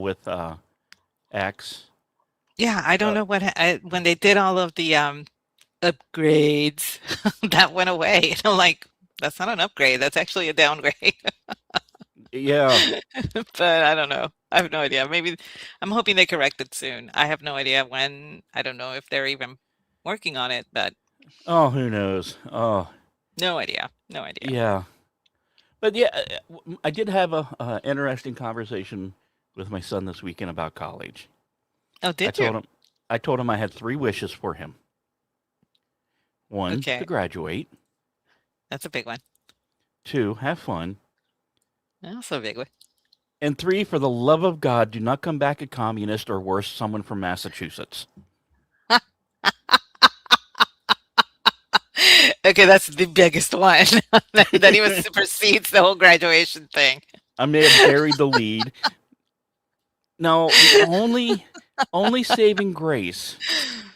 with X. Yeah, I don't Uh, know when they did all of the upgrades that went away. And I'm like, that's not an upgrade. That's actually a downgrade. yeah. But I don't know. I have no idea. Maybe I'm hoping they correct it soon. I have no idea when. I don't know if they're even working on it, but Oh, who knows? Oh, no idea. No idea. yeah. But yeah, I did have a interesting conversation with my son this weekend about college. Oh, I did you? told him, I told him I had three wishes for him. One, to Okay. graduate. That's a big one. Two, have fun. Also a big one. And three, for the love of God, do not come back a communist or worse, someone from Massachusetts. Okay, that's the biggest one. That even supersedes the whole graduation thing. I may have buried the lead. No, the only saving grace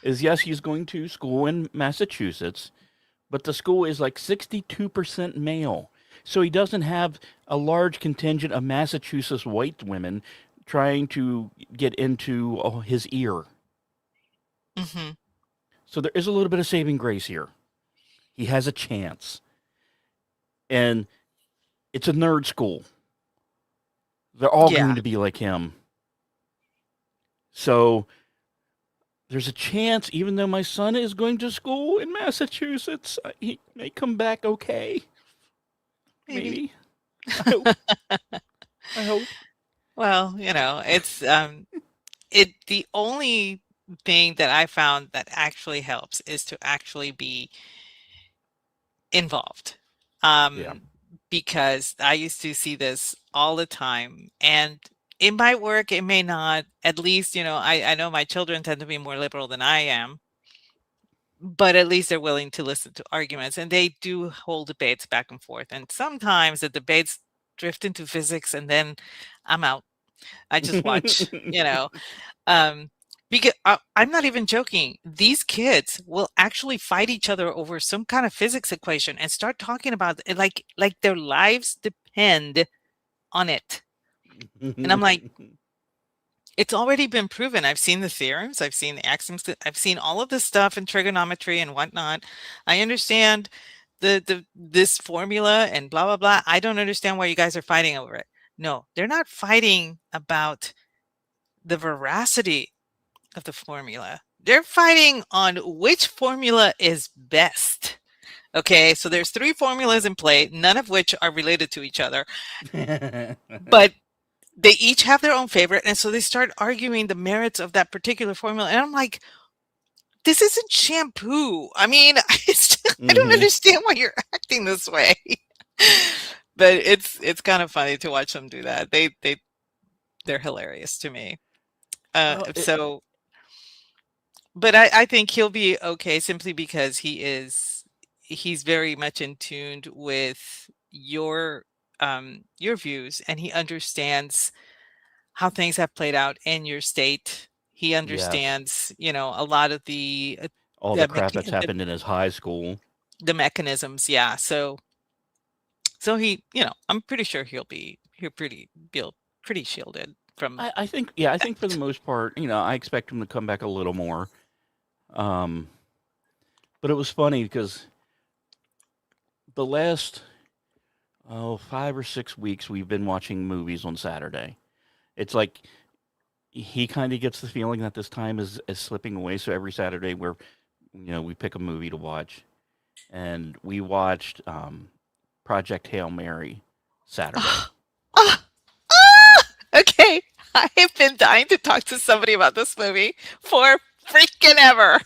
is yes, he's going to school in Massachusetts, but the school is like 62% male. So he doesn't have a large contingent of Massachusetts white women trying to get into his ear. Hmm. So there is a little bit of saving grace here. He has a chance. And it's a nerd school. They're all Yeah. going to be like him. So there's a chance, even though my son is going to school in Massachusetts, he may come back okay. Maybe. Maybe. I hope. I hope. Well, it the only thing that I found that actually helps is to actually be involved. Yeah. Um, because I used to see this all the time, and it might work, it may not. At least, I know my children tend to be more liberal than I am, but at least they're willing to listen to arguments, and they do hold debates back and forth. And sometimes the debates drift into physics, and then I'm out. I just watch, Um, because I'm not even joking. These kids will actually fight each other over some kind of physics equation and start talking about it like their lives depend on it. And I'm like, it's already been proven. I've seen the theorems, I've seen the axioms, I've seen all of this stuff in trigonometry and whatnot. I understand the this formula and blah blah blah. I don't understand why you guys are fighting over it. No, they're not fighting about the veracity of the formula. They're fighting on which formula is best. Okay, so there's three formulas in play, none of which are related to each other, but they each have their own favorite, and so they start arguing the merits of that particular formula. And I'm like, this isn't shampoo. I mean, I don't Hmm. understand why you're acting this way. But it's kind of funny to watch them do that. They're hilarious to me. Well, So But I think he'll be okay simply because he's very much in tuned with your views, and he understands how things have played out in your state. He yes. understands, a lot of All the the crap that's the, happened in his high school. the mechanisms. Yeah. So I'm pretty sure he'll pretty shielded from I think, yeah, I think for the that. most part, I expect him to come back a little more. Um, but it was funny because the last 5 or 6 weeks we've been watching movies on Saturday. It's like he kind of gets the feeling that this time is slipping away. So every Saturday we pick a movie to watch, and we watched Project Hail Mary Saturday. Ah, ah, ah! Okay. I have been dying to talk to somebody about this movie for freaking ever.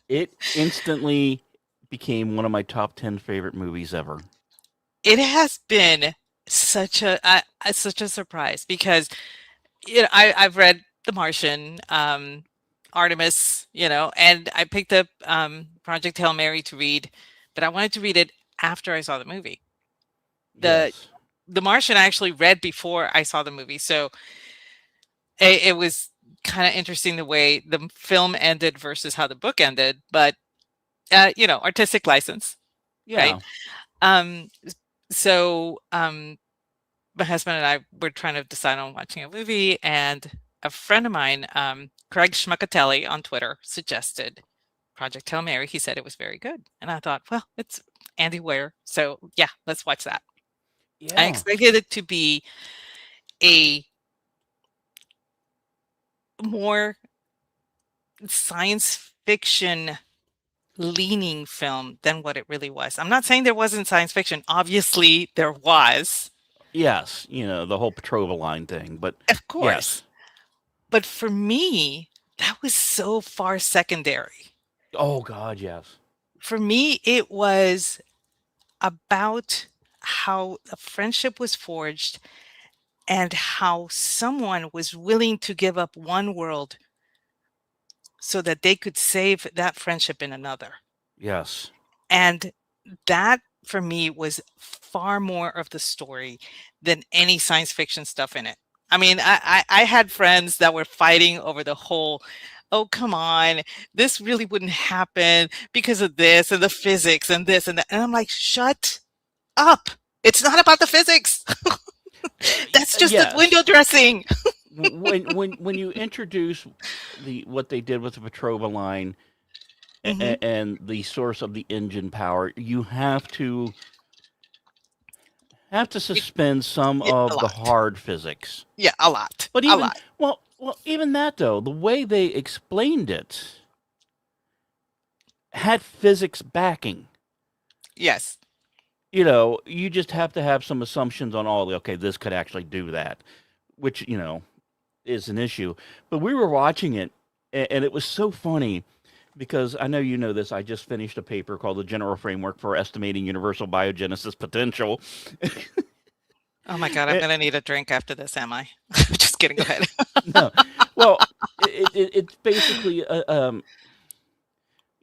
It instantly became one of my top 10 favorite movies ever. It has been such a surprise because I've read The Martian, Artemis, and I picked up Project Hail Mary to read, but I wanted to read it after I saw the movie. The Yes. The Martian I actually read before I saw the movie, so it was kind of interesting the way the film ended versus how the book ended, but artistic license, right? Yeah. Um, so, my husband and I were trying to decide on watching a movie, and a friend of mine, Craig Schmuckatelli on Twitter, suggested Project Hail Mary. He said it was very good, and I thought, well, it's Andy Weir, so yeah, let's watch that. I Yeah. expected it to be a more science fiction leaning film than what it really was. I'm not saying there wasn't science fiction. Obviously, there was, Yes. The whole Petrova line thing, but of course. yes. But for me, that was so far secondary. Oh God, yes. For me, it was about how a friendship was forged and how someone was willing to give up one world so that they could save that friendship in another. Yes. And that for me was far more of the story than any science fiction stuff in it. I mean, I had friends that were fighting over the whole, oh, come on, this really wouldn't happen because of this and the physics and this and that. And I'm like, shut up. It's not about the physics. That's just the Yes. window dressing. When you introduce what they did with the Petrova line Hmm. and the source of the engine power, you have to suspend some A of the lot. hard physics. Yeah, a lot. But A even lot. even that though, the way they explained it had physics backing. Yes. You just have to have some assumptions on all the okay, this could actually do that, which is an issue. But we were watching it, and it was so funny because I know you know this. I just finished a paper called "The General Framework for Estimating Universal Biogenesis Potential." Oh my God, I'm Eh, gonna need a drink after this, am I? Just kidding. Go ahead. no, well, it's basically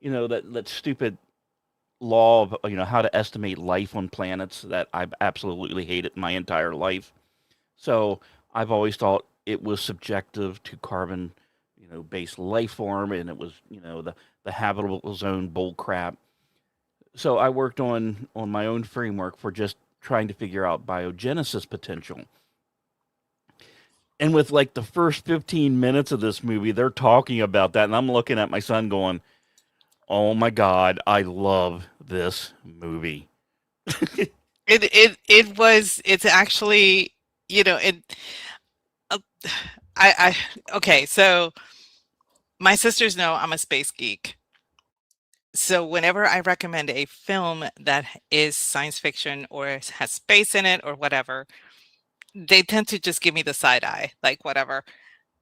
that stupid law of how to estimate life on planets that I've absolutely hated my entire life. So I've always thought it was subjective to carbon, based life form, and it was the habitable zone bull crap. So I worked on my own framework for just trying to figure out biogenesis potential. And with like the first 15 minutes of this movie, they're talking about that, and I'm looking at my son going, "Oh my god, I love this movie." It's actually, it uh, okay, so my sisters know I'm a space geek. So whenever I recommend a film that is science fiction or has space in it or whatever, they tend to just give me the side eye, like whatever.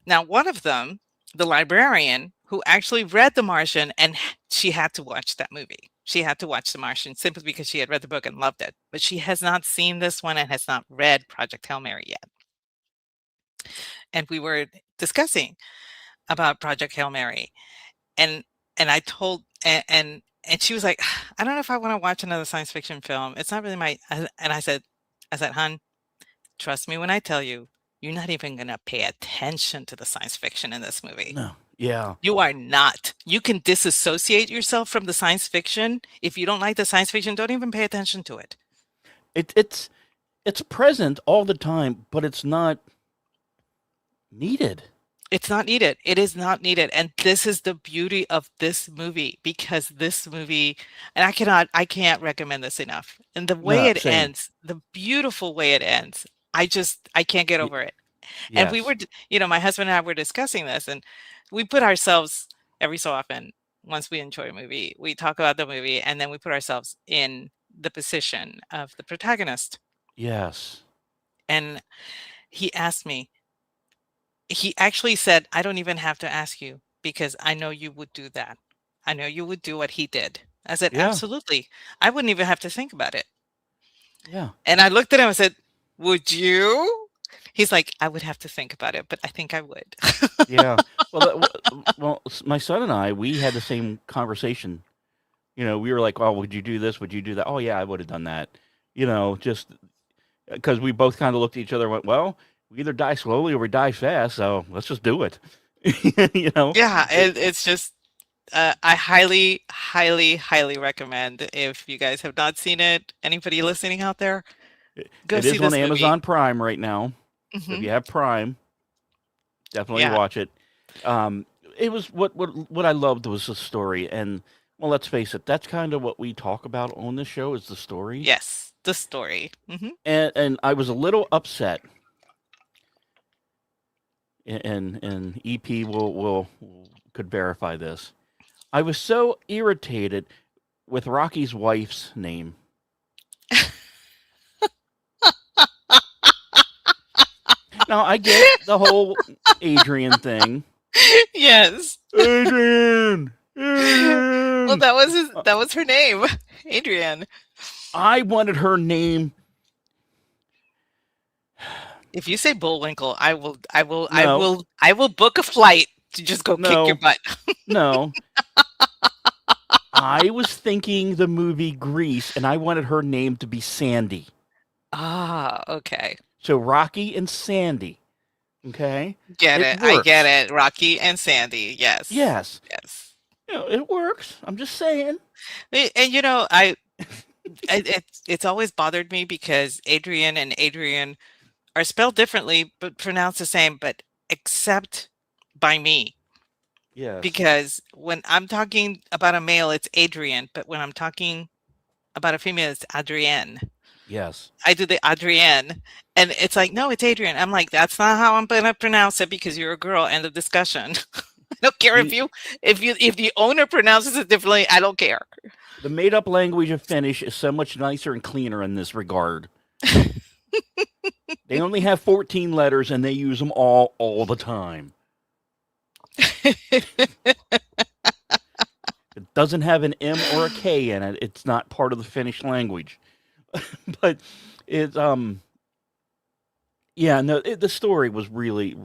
Now, one of them, the librarian who actually read The Martian, and she had to watch that movie. She had to watch The Martian simply because she had read the book and loved it. But she has not seen this one and has not read Project Hail Mary yet. And we were discussing about Project Hail Mary, and I told and she was like, I don't know if I want to watch another science fiction film. It's not really my. And I said, hun, trust me when I tell you, you're not even gonna pay attention to the science fiction in this movie. No, yeah, You are not. You can disassociate yourself from the science fiction. If you don't like the science fiction, don't even pay attention to it. it's present all the time, but it's not needed. It's not needed. It is not needed. And this is the beauty of this movie because this movie, and I can't recommend this enough. And the way No, it same. ends, the beautiful way it ends, I can't get Y- over it. And we yes, were, my husband and I were discussing this, and we put ourselves every so often, once we enjoy a movie, we talk about the movie, and then we put ourselves in the position of the protagonist. yes, And he asked me, he actually said, I don't even have to ask you because I know you would do that. I know you would do what he did. I said, yeah, absolutely. I wouldn't even have to think about it. yeah, And I looked at him and said, would you? He's like, I would have to think about it, but I think I would. yeah. My son and I, we had the same conversation. We were like, "Oh, would you do this? Would you do that?" "Oh, yeah, I would have done that." Just because we both kind of looked at each other and went, "Well, we either die slowly or we die fast, so let's just do it." you know, Yeah, it, it's just I highly, highly, highly recommend if you guys have not seen it, anybody listening out there, Go It see is on this movie. Amazon Prime right now. So if Hmm. you have Prime, definitely Yeah. watch it. It was what I loved was the story, and well, let's face it, that's kind of what we talk about on this show is the story. Yes. The story. Hmm. And I was a little upset, and EP will could verify this. I was so irritated with Rocky's wife's name. Now I get the whole Adrian thing. Yes. Adrian, Well, Adrian. that was her name, Adrienne. I wanted her name. If you say Bullwinkle, No, I will book a flight to just go kick your no, butt. no. I was thinking the movie Grease, and I wanted her name to be Sandy. Ah, okay. So Rocky and Sandy. Okay, Get it it. I get works. it. Rocky and Sandy. Yes. Yes, Yes. it works. I'm just saying. And it's always bothered me because Adrian and Adrian are spelled differently but pronounced the same, but except by me. Yes, Because when I'm talking about a male, it's Adrian, but when I'm talking about a female, it's Adrienne. yes. I do the Adrienne, and it's like, no, it's Adrian. I'm like, that's not how I'm gonna pronounce it because you're a girl. End of discussion. I don't care The if the owner pronounces it differently. I don't care. the made up language of Finnish is so much nicer and cleaner in this regard. They only have 14 letters and they use them all the time. It doesn't have an M or a K in it. It's not part of the Finnish language. But it's yeah, no, the story was really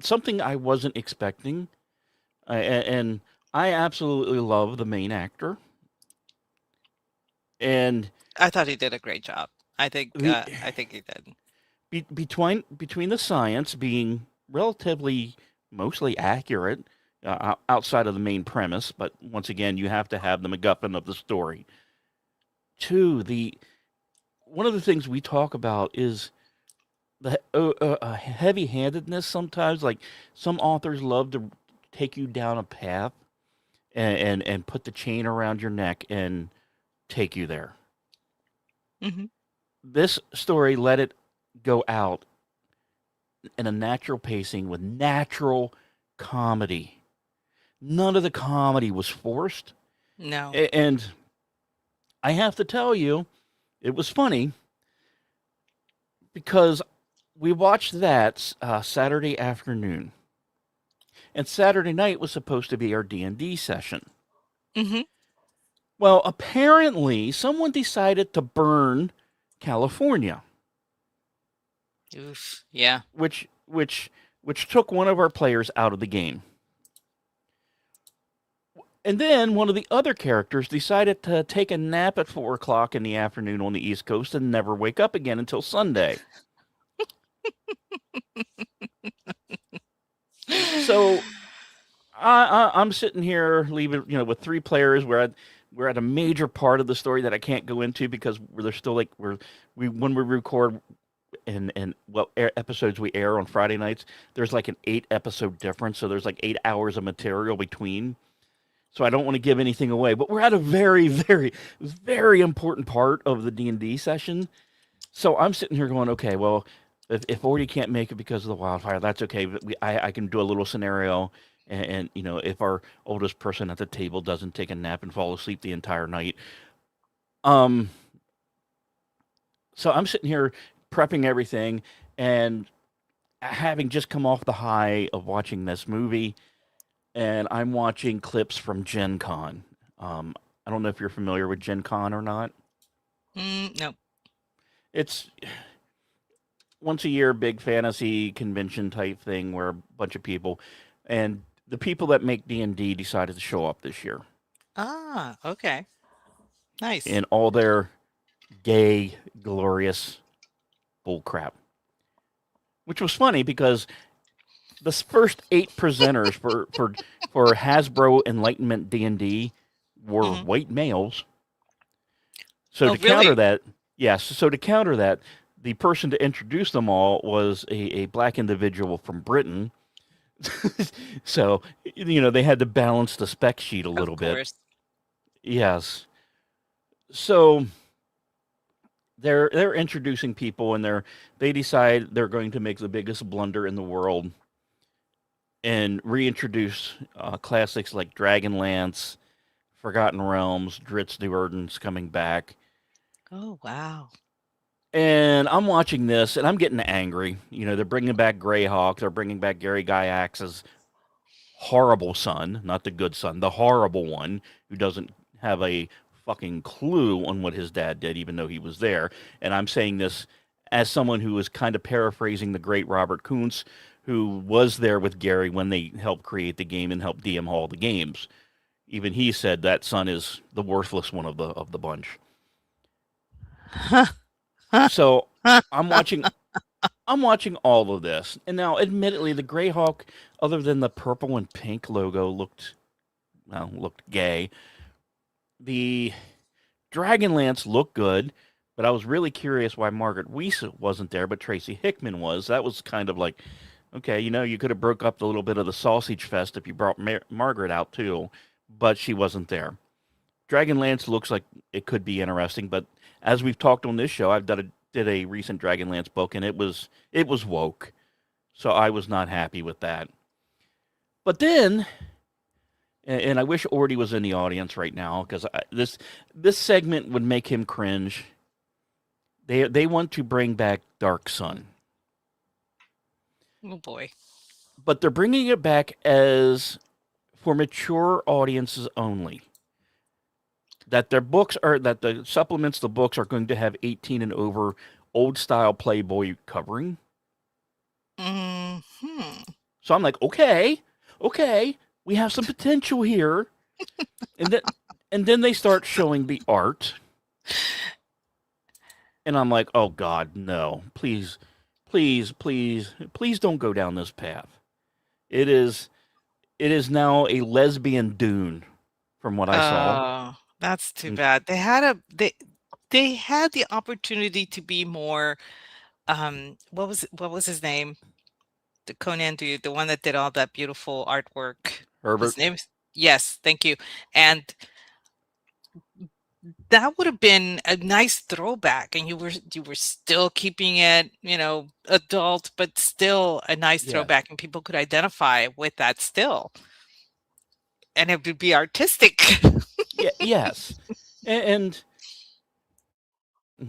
something I wasn't expecting. And I absolutely love the main actor. And I thought he did a great job. the I think he did. between the science being relatively mostly accurate outside of the main premise, but once again, you have to have the MacGuffin of the story. Two, the one of the things we talk about is the heavy-handedness sometimes. Like some authors love to take you down a path and put the chain around your neck and take you there. Hmm. This story let it go out in a natural pacing with natural comedy. None of the comedy was forced. No. And I have to tell you, it was funny because we watched that Saturday afternoon. And Saturday night was supposed to be our D&D session. Hmm. Well, apparently someone decided to burn California, Oof. Yeah. which took one of our players out of the game. And then one of the other characters decided to take a nap at 4 o'clock in the afternoon on the East Coast and never wake up again until Sunday. So I'm sitting here leaving, with 3 players. We're at a major part of the story that I can't go into because there's still like we when we record and well episodes we air on Friday nights. There's like an 8 episode difference, so there's like 8 hours of material between. So I don't want to give anything away, but we're at a very, very important part of the D&D session. So I'm sitting here going, okay, well, if Ordy can't make it because of the wildfire, that's okay. But I can do a little scenario, and if our oldest person at the table doesn't take a nap and fall asleep the entire night, um, so I'm sitting here prepping everything, and having just come off the high of watching this movie, and I'm watching clips from Gen Con. I don't know if you're familiar with Gen Con or not. No. It's once a year big fantasy convention type thing where a bunch of people and the people that make D&D decided to show up this year Ah, okay. Nice. in all their gay, glorious bullcrap. Which was funny because the first 8 presenters for Hasbro Enlightenment D&D were Hmm. white males. So Oh, to counter really? that, yes. So to counter that, the person to introduce them all was a black individual from Britain. So, they had to balance the spec sheet a Of little bit. course. Yes. So they're introducing people, and they decide they're going to make the biggest blunder in the world and reintroduce classics like Dragonlance, Forgotten Realms, Dritz Duerden's coming back. Oh, wow. And I'm watching this, and I'm getting angry. They're bringing back Greyhawk. They're bringing back Gary Gygax's horrible son, not the good son, the horrible one who doesn't have a fucking clue on what his dad did, even though he was there. And I'm saying this as someone who is kind of paraphrasing the great Robert Kuntz, who was there with Gary when they helped create the game and helped DM all the games. Even he said that son is the worthless one of the bunch. So I'm watching all of this, and now, admittedly, the Greyhawk, other than the purple and pink logo, looked gay. The Dragonlance looked good, but I was really curious why Margaret Weis wasn't there, but Tracy Hickman was. That was kind of like, okay, you could have broke up a little bit of the sausage fest if you brought Margaret out too, but she wasn't there. Dragonlance looks like it could be interesting, but as we've talked on this show, I've did a recent Dragonlance book, and it was woke, so I was not happy with that. But then, and I wish Ordy was in the audience right now, because this segment would make him cringe. They want to bring back Dark Sun. Oh boy. But they're bringing it back as for mature audiences only. That the supplements, the books are going to have 18 and over old style Playboy covering. Mm-hmm. So I'm like, okay, we have some potential here. and then they start showing the art. And I'm like, oh God, no. Please don't go down this path. It is now a lesbian Dune, from what I saw. Oh, that's too bad. They had the opportunity to be more what was his name? The Conan dude, the one that did all that beautiful artwork. Herbert. His name? Yes, thank you. And that would have been a nice throwback, and you were still keeping it, adult, but still a nice throwback, and people could identify with that still. And it would be artistic. Yes. And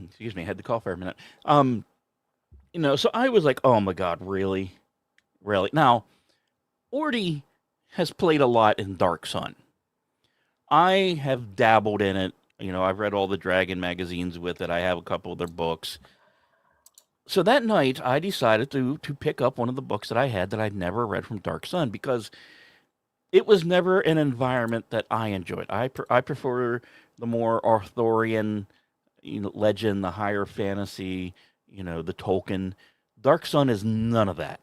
excuse me, I had to cough for a minute. So I was like, oh my God, really? Really? Now, Ordy has played a lot in Dark Sun. I have dabbled in it. I've read all the Dragon magazines with it. I have a couple of their books. So that night, I decided to pick up one of the books that I had that I'd never read from Dark Sun, because it was never an environment that I enjoyed. I prefer the more Arthurian, legend, the higher fantasy, the Tolkien. Dark Sun is none of that.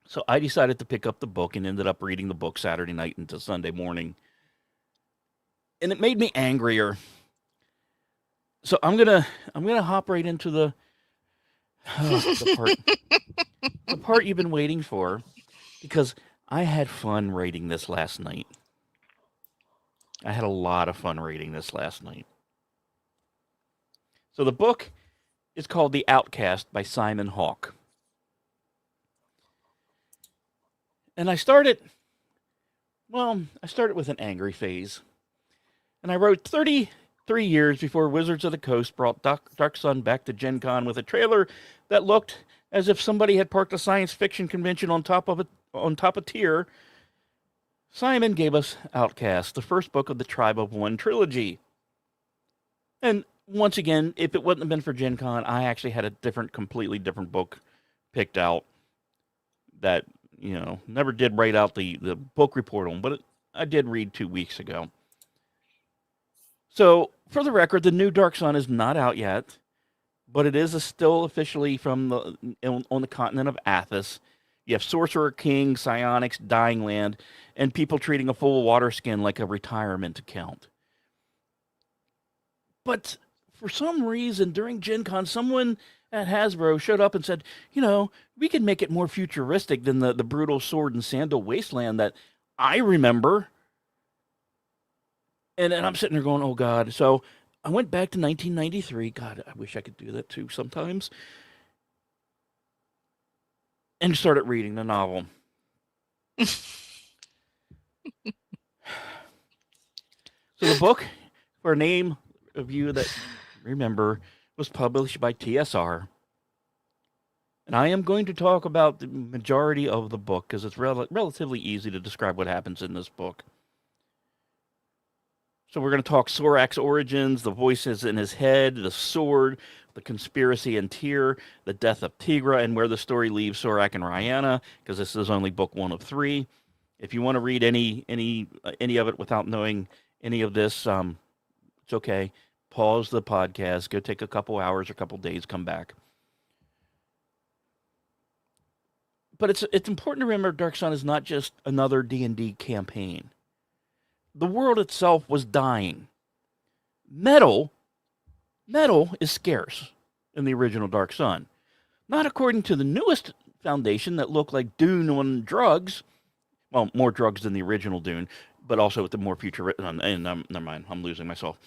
So I decided to pick up the book and ended up reading the book Saturday night into Sunday morning. And it made me angrier. So I'm gonna hop right into the part you've been waiting for, because I had fun reading this last night. I had a lot of fun reading this last night. So the book is called The Outcast by Simon Hawke. And I started with an angry phase. And I wrote 33 years before Wizards of the Coast brought Dark Sun back to Gen Con with a trailer that looked as if somebody had parked a science fiction convention on top of a tier. Simon gave us Outcast, the first book of the Tribe of One trilogy. And once again, if it wouldn't have been for Gen Con, I actually had a completely different book picked out that, never did write out the book report on, but I did read 2 weeks ago. So, for the record, the new Dark Sun is not out yet, but it is still officially on the continent of Athas. You have Sorcerer King, psionics, Dying Land, and people treating a full water skin like a retirement account. But for some reason during Gen Con, someone at Hasbro showed up and said, we can make it more futuristic than the brutal sword and sandal wasteland that I remember. And I'm sitting there going, oh God. So I went back to 1993. God, I wish I could do that too sometimes. And started reading the novel. So the book, for a name of you that remember, was published by TSR. And I am going to talk about the majority of the book because it's relatively easy to describe what happens in this book. So we're going to talk Sorak's origins, the voices in his head, the sword, the conspiracy in Tyr, the death of Tigra, and where the story leaves Sorak and Ryanna, because this is only book 1 of 3. If you want to read any of it without knowing any of this, it's okay. Pause the podcast, go take a couple hours or a couple days, come back. But it's important to remember Dark Sun is not just another D&D campaign. The world itself was dying. Metal is scarce in the original Dark Sun. Not according to the newest Foundation that looked like Dune on drugs. Well, more drugs than the original Dune, but also with the more future. And never mind, I'm losing myself.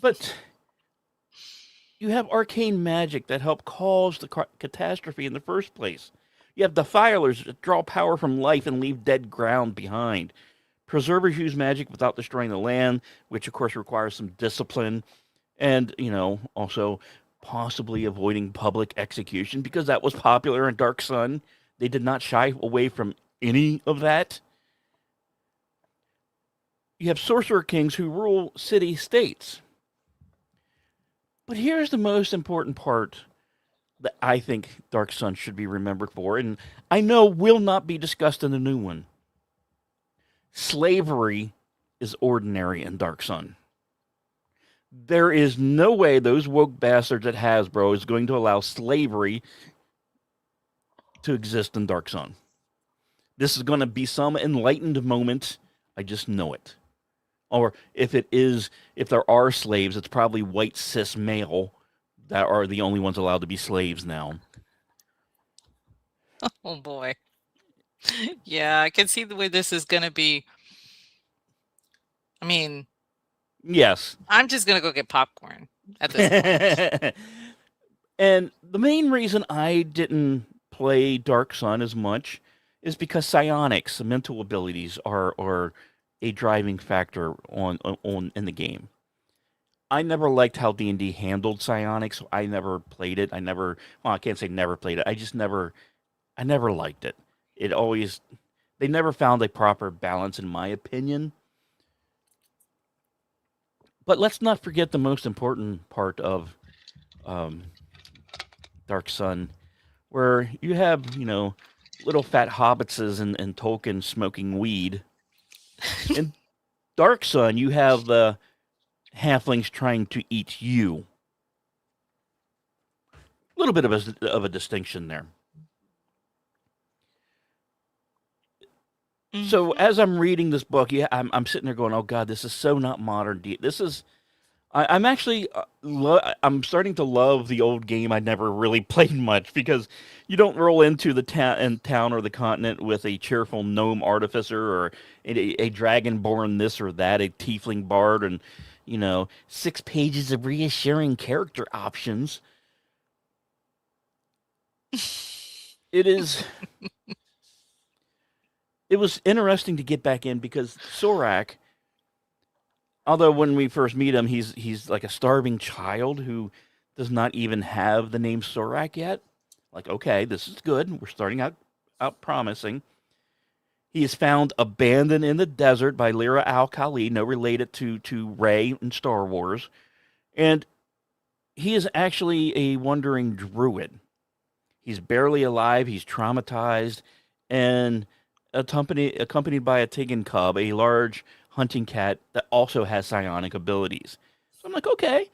But you have arcane magic that help cause the catastrophe in the first place. You have defilers that draw power from life and leave dead ground behind. Preservers use magic without destroying the land, which of course requires some discipline. And, also possibly avoiding public execution because that was popular in Dark Sun. They did not shy away from any of that. You have sorcerer kings who rule city-states. But here's the most important part that I think Dark Sun should be remembered for, and I know will not be discussed in the new one. Slavery is ordinary in Dark Sun. There is no way those woke bastards at Hasbro is going to allow slavery to exist in Dark Sun. This is going to be some enlightened moment. I just know it. Or if there are slaves, it's probably white cis male that are the only ones allowed to be slaves now. Oh boy. Yeah, I can see the way this is going to be. I mean, yes. I'm just going to go get popcorn at this point. And the main reason I didn't play Dark Sun as much is because psionics, mental abilities, are a driving factor on in the game. I never liked how D&D handled psionics. So I never played it. I can't say never played it. I never liked it. They never found a proper balance, in my opinion. But let's not forget the most important part of Dark Sun, where you have, little fat hobbitses and Tolkien smoking weed. In Dark Sun, you have the halflings trying to eat you. A little bit of a distinction there. Mm-hmm. So as I'm reading this book, I'm sitting there going, "Oh God, this is so not modern. This is." I'm actually I'm starting to love the old game I never really played much because you don't roll into the town or the continent with a cheerful gnome artificer or a dragonborn this or that, a tiefling bard, and 6 pages of reassuring character options. It was interesting to get back in because Sorak, although when we first meet him, he's like a starving child who does not even have the name Sorak yet. Like, okay, this is good. We're starting out promising. He is found abandoned in the desert by Lyra Al-Kali, no related to Rey in Star Wars. And he is actually a wandering druid. He's barely alive, he's traumatized, and accompanied by a Tigan cub, a large hunting cat that also has psionic abilities. So I'm like, okay,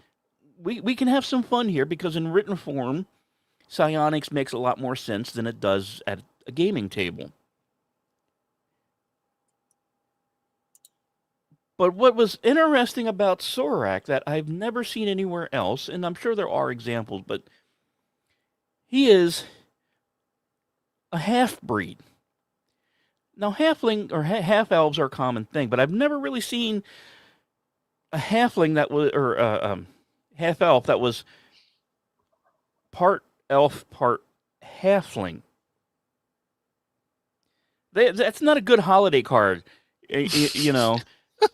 we can have some fun here because in written form, psionics makes a lot more sense than it does at a gaming table. But what was interesting about Sorak that I've never seen anywhere else, and I'm sure there are examples, but he is a half breed. Now, halfling or half elves are a common thing, but I've never really seen a halfling that was, or half elf that was part elf, part halfling. That's not a good holiday card, you know.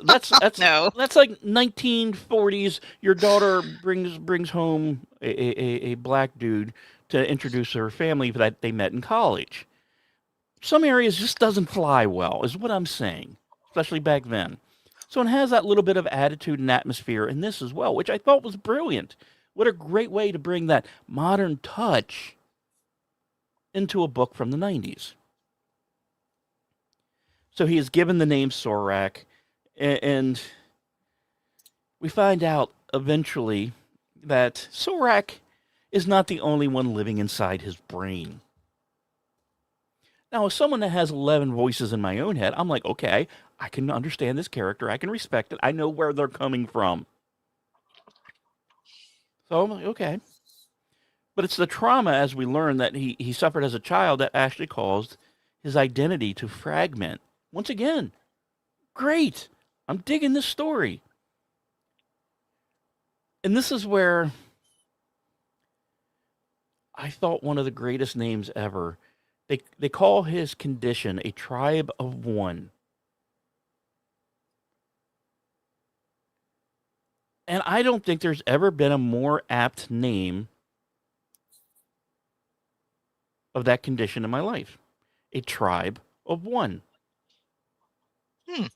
That's that's No. that's like 1940s. Your daughter brings home a black dude to introduce her family that they met in college. Some areas just doesn't fly well, is what I'm saying, especially back then. So it has that little bit of attitude and atmosphere in this as well, which I thought was brilliant. What a great way to bring that modern touch into a book from the 90s. So he is given the name Sorak, and we find out eventually that Sorak is not the only one living inside his brain. Now, as someone that has 11 voices in my own head, I'm like, okay, I can understand this character. I can respect it. I know where they're coming from. So I'm like, okay. But it's the trauma, as we learn, that he suffered as a child that actually caused his identity to fragment. Once again, great. I'm digging this story. And this is where I thought one of the greatest names ever. They call his condition a tribe of one. And I don't think there's ever been a more apt name of that condition in my life. A tribe of one. Hmm.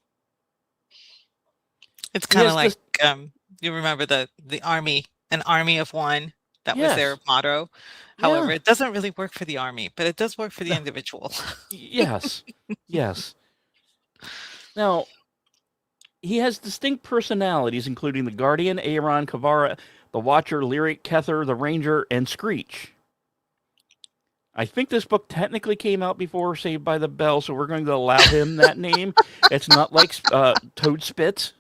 It's He kind of has like this, you remember the army, an army of one. That was their yes, motto. yeah, However, it doesn't really work for the army, but it does work for the individual. yes, yes. Now, he has distinct personalities, including the Guardian, Aaron, Kavara, the Watcher, Lyric, Kether, the Ranger, and Screech. I think this book technically came out before Saved by the Bell, so we're going to allow him that name. It's not like Toad Spitz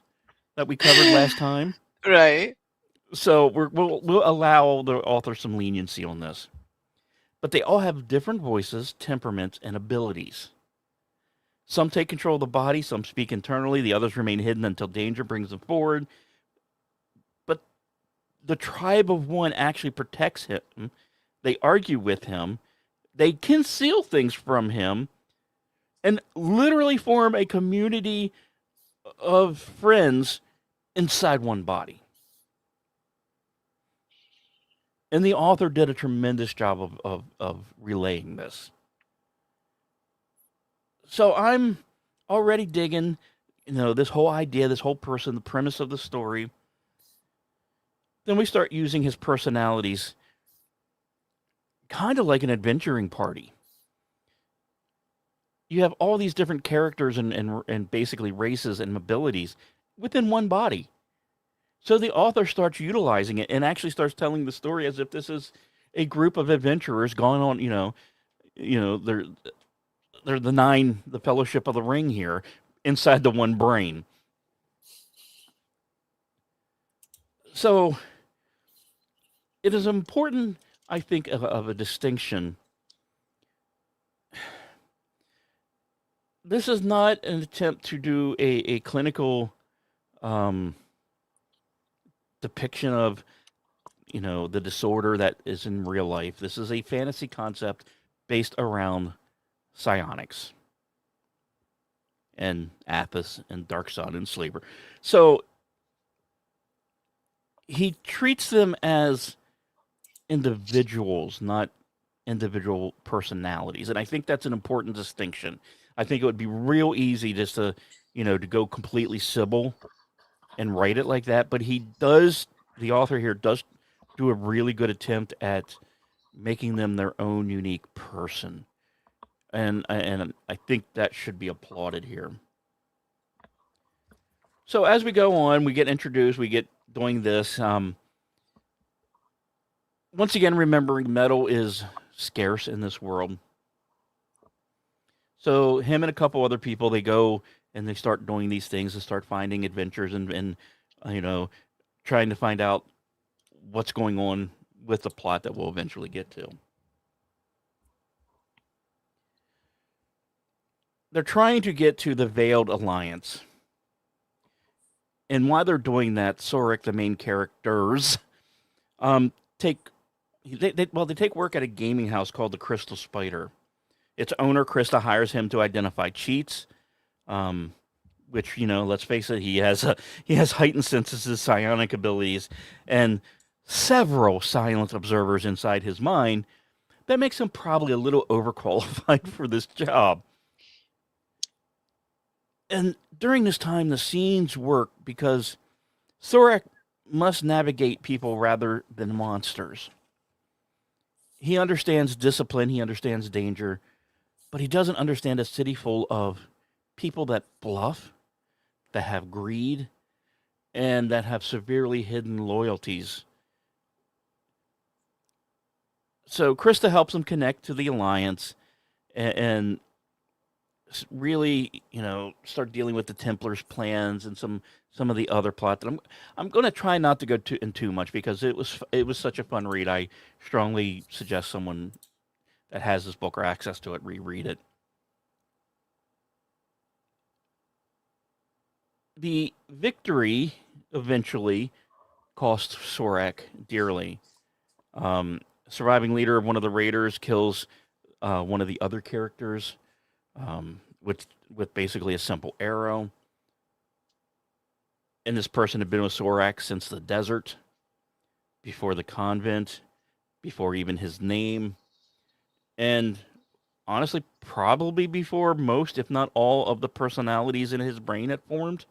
that we covered last time. Right. So we'll allow the author some leniency on this. But they all have different voices, temperaments, and abilities. Some take control of the body, some speak internally, the others remain hidden until danger brings them forward. But the tribe of one actually protects him. They argue with him. They conceal things from him and literally form a community of friends inside one body. And the author did a tremendous job of relaying this. So I'm already digging, this whole idea, this whole person, the premise of the story. Then we start using his personalities kind of like an adventuring party. You have all these different characters and basically races and abilities within one body. So the author starts utilizing it and actually starts telling the story as if this is a group of adventurers going on, they're the Fellowship of the Ring here inside the one brain. So it is important, I think, of a distinction. This is not an attempt to do a clinical depiction of, the disorder that is in real life. This is a fantasy concept based around psionics and Athos and Dark Sun and Sleeper. So he treats them as individuals, not individual personalities. And I think that's an important distinction. I think it would be real easy just to, to go completely Sybil and write it like that. But the author here does do a really good attempt at making them their own unique person. And I think that should be applauded here. So as we go on, we get introduced, we get doing this. Once again, remembering metal is scarce in this world. So him and a couple other people, they go and they start doing these things and start finding adventures and you know, trying to find out what's going on with the plot that we'll eventually get to. They're trying to get to the Veiled Alliance. And while they're doing that, Sorik, the main characters, take they take work at a gaming house called the Crystal Spider. Its owner, Krista, hires him to identify cheats. Which, let's face it, he has heightened senses, psionic abilities, and several silent observers inside his mind. That makes him probably a little overqualified for this job. And during this time, the scenes work because Sorak must navigate people rather than monsters. He understands discipline, he understands danger, but he doesn't understand a city full of people that bluff, that have greed, and that have severely hidden loyalties. So Krista helps him connect to the Alliance and really, start dealing with the Templars' plans and some of the other plot. And I'm going to try not to go too much because it was such a fun read. I strongly suggest someone that has this book or access to it reread it. The victory eventually cost Sorak dearly. Surviving leader of one of the raiders kills one of the other characters with basically a simple arrow. And this person had been with Sorak since the desert, before the convent, before even his name, and honestly, probably before most, if not all, of the personalities in his brain had formed.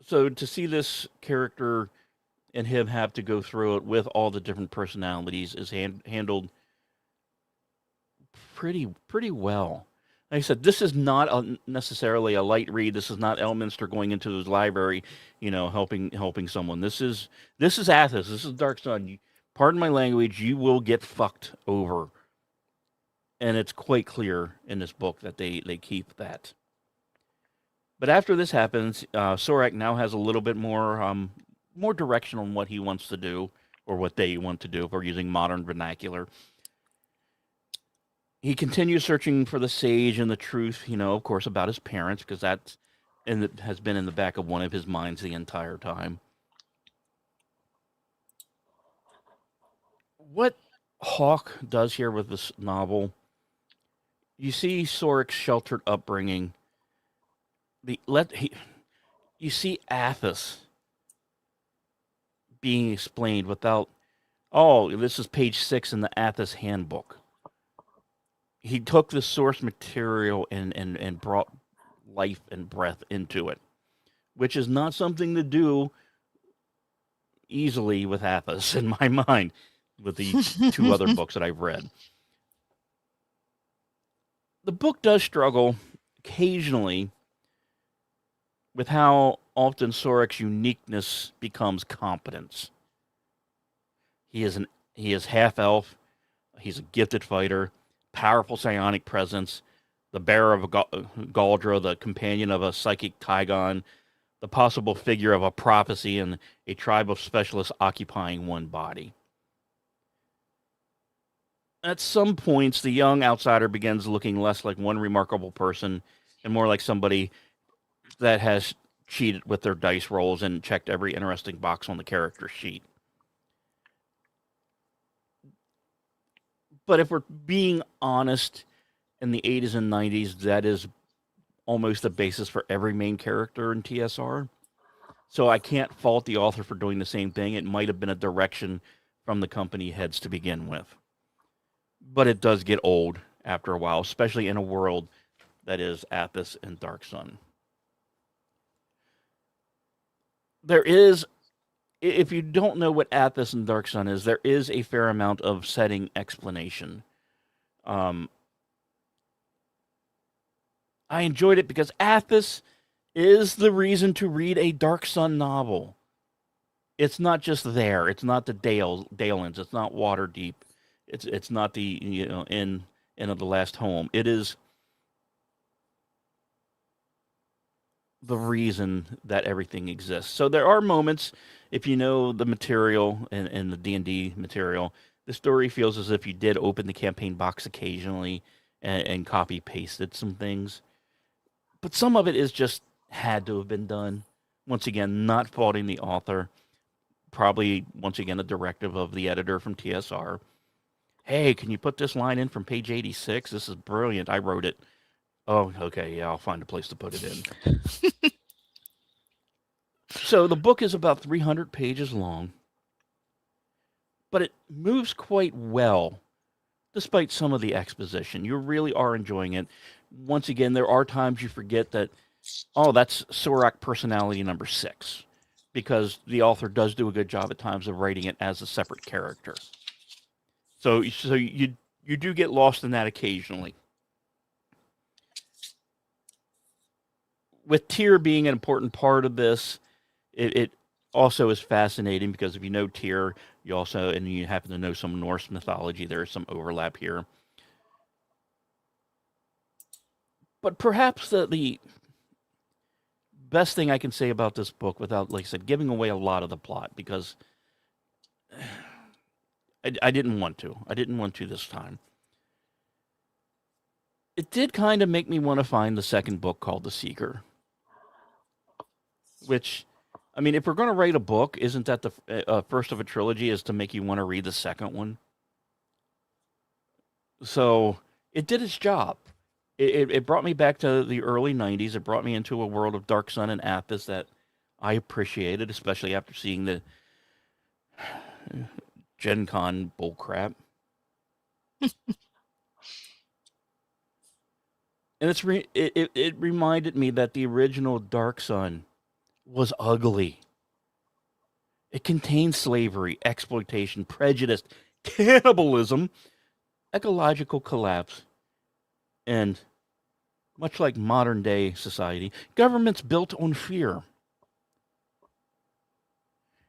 So to see this character and him have to go through it with all the different personalities is handled pretty well. Like I said, this is not necessarily a light read. This is not Elminster going into his library, helping someone. This is Athas. This is Dark Sun. Pardon my language. You will get fucked over, and it's quite clear in this book that they keep that. But after this happens, Sorak now has a little bit more direction on what he wants to do, or what they want to do, if we're using modern vernacular. He continues searching for the sage and the truth, of course, about his parents, because that has been in the back of one of his minds the entire time. What Hawke does here with this novel, you see Sorik's sheltered upbringing. You see Athas being explained without, this is page 6 in the Athas handbook. He took the source material and brought life and breath into it, which is not something to do easily with Athas, in my mind, with the 2 other books that I've read. The book does struggle occasionally with how often Sorik's uniqueness becomes competence. He is half elf. He's a gifted fighter, powerful psionic presence, the bearer of a Galdra, the companion of a psychic Tygon, the possible figure of a prophecy, and a tribe of specialists occupying one body. At some points, the young outsider begins looking less like one remarkable person and more like somebody that has cheated with their dice rolls and checked every interesting box on the character sheet. But if we're being honest, in the 80s and 90s, that is almost the basis for every main character in TSR. So I can't fault the author for doing the same thing. It might have been a direction from the company heads to begin with. But it does get old after a while, especially in a world that is Athas and Dark Sun. There is, if you don't know what Athas and Dark Sun is, there is a fair amount of setting explanation. I enjoyed it because Athas is the reason to read a Dark Sun novel. It's not just there. It's not the Dalelands. It's not Waterdeep. It's not the Inn of the Last Home. It is the reason that everything exists. So there are moments, if you know the material and the D&D material, the story feels as if you did open the campaign box occasionally and copy pasted some things. But some of it is just had to have been done. Once again, not faulting the author. Probably, once again, a directive of the editor from TSR. Hey, can you put this line in from page 86? This is brilliant. I wrote it. Oh, okay. Yeah, I'll find a place to put it in. So the book is about 300 pages long, but it moves quite well despite some of the exposition. You really are enjoying it. Once again, there are times you forget that, oh, that's Sorak personality number 6, because the author does do a good job at times of writing it as a separate character. So you do get lost in that occasionally. With Tyr being an important part of this, it also is fascinating because if you know Tyr, you also, and you happen to know some Norse mythology, there is some overlap here. But perhaps the best thing I can say about this book, without, like I said, giving away a lot of the plot, because I didn't want to. I didn't want to this time. It did kind of make me want to find the second book called The Seeker. Which, I mean, if we're going to write a book, isn't that the first of a trilogy, is to make you want to read the second one? So it did its job. It brought me back to the early 90s. It brought me into a world of Dark Sun and Athas that I appreciated, especially after seeing the Gen Con bullcrap. And it reminded me that the original Dark Sun was ugly. It contained slavery, exploitation, prejudice, cannibalism, ecological collapse, and much like modern day society, governments built on fear.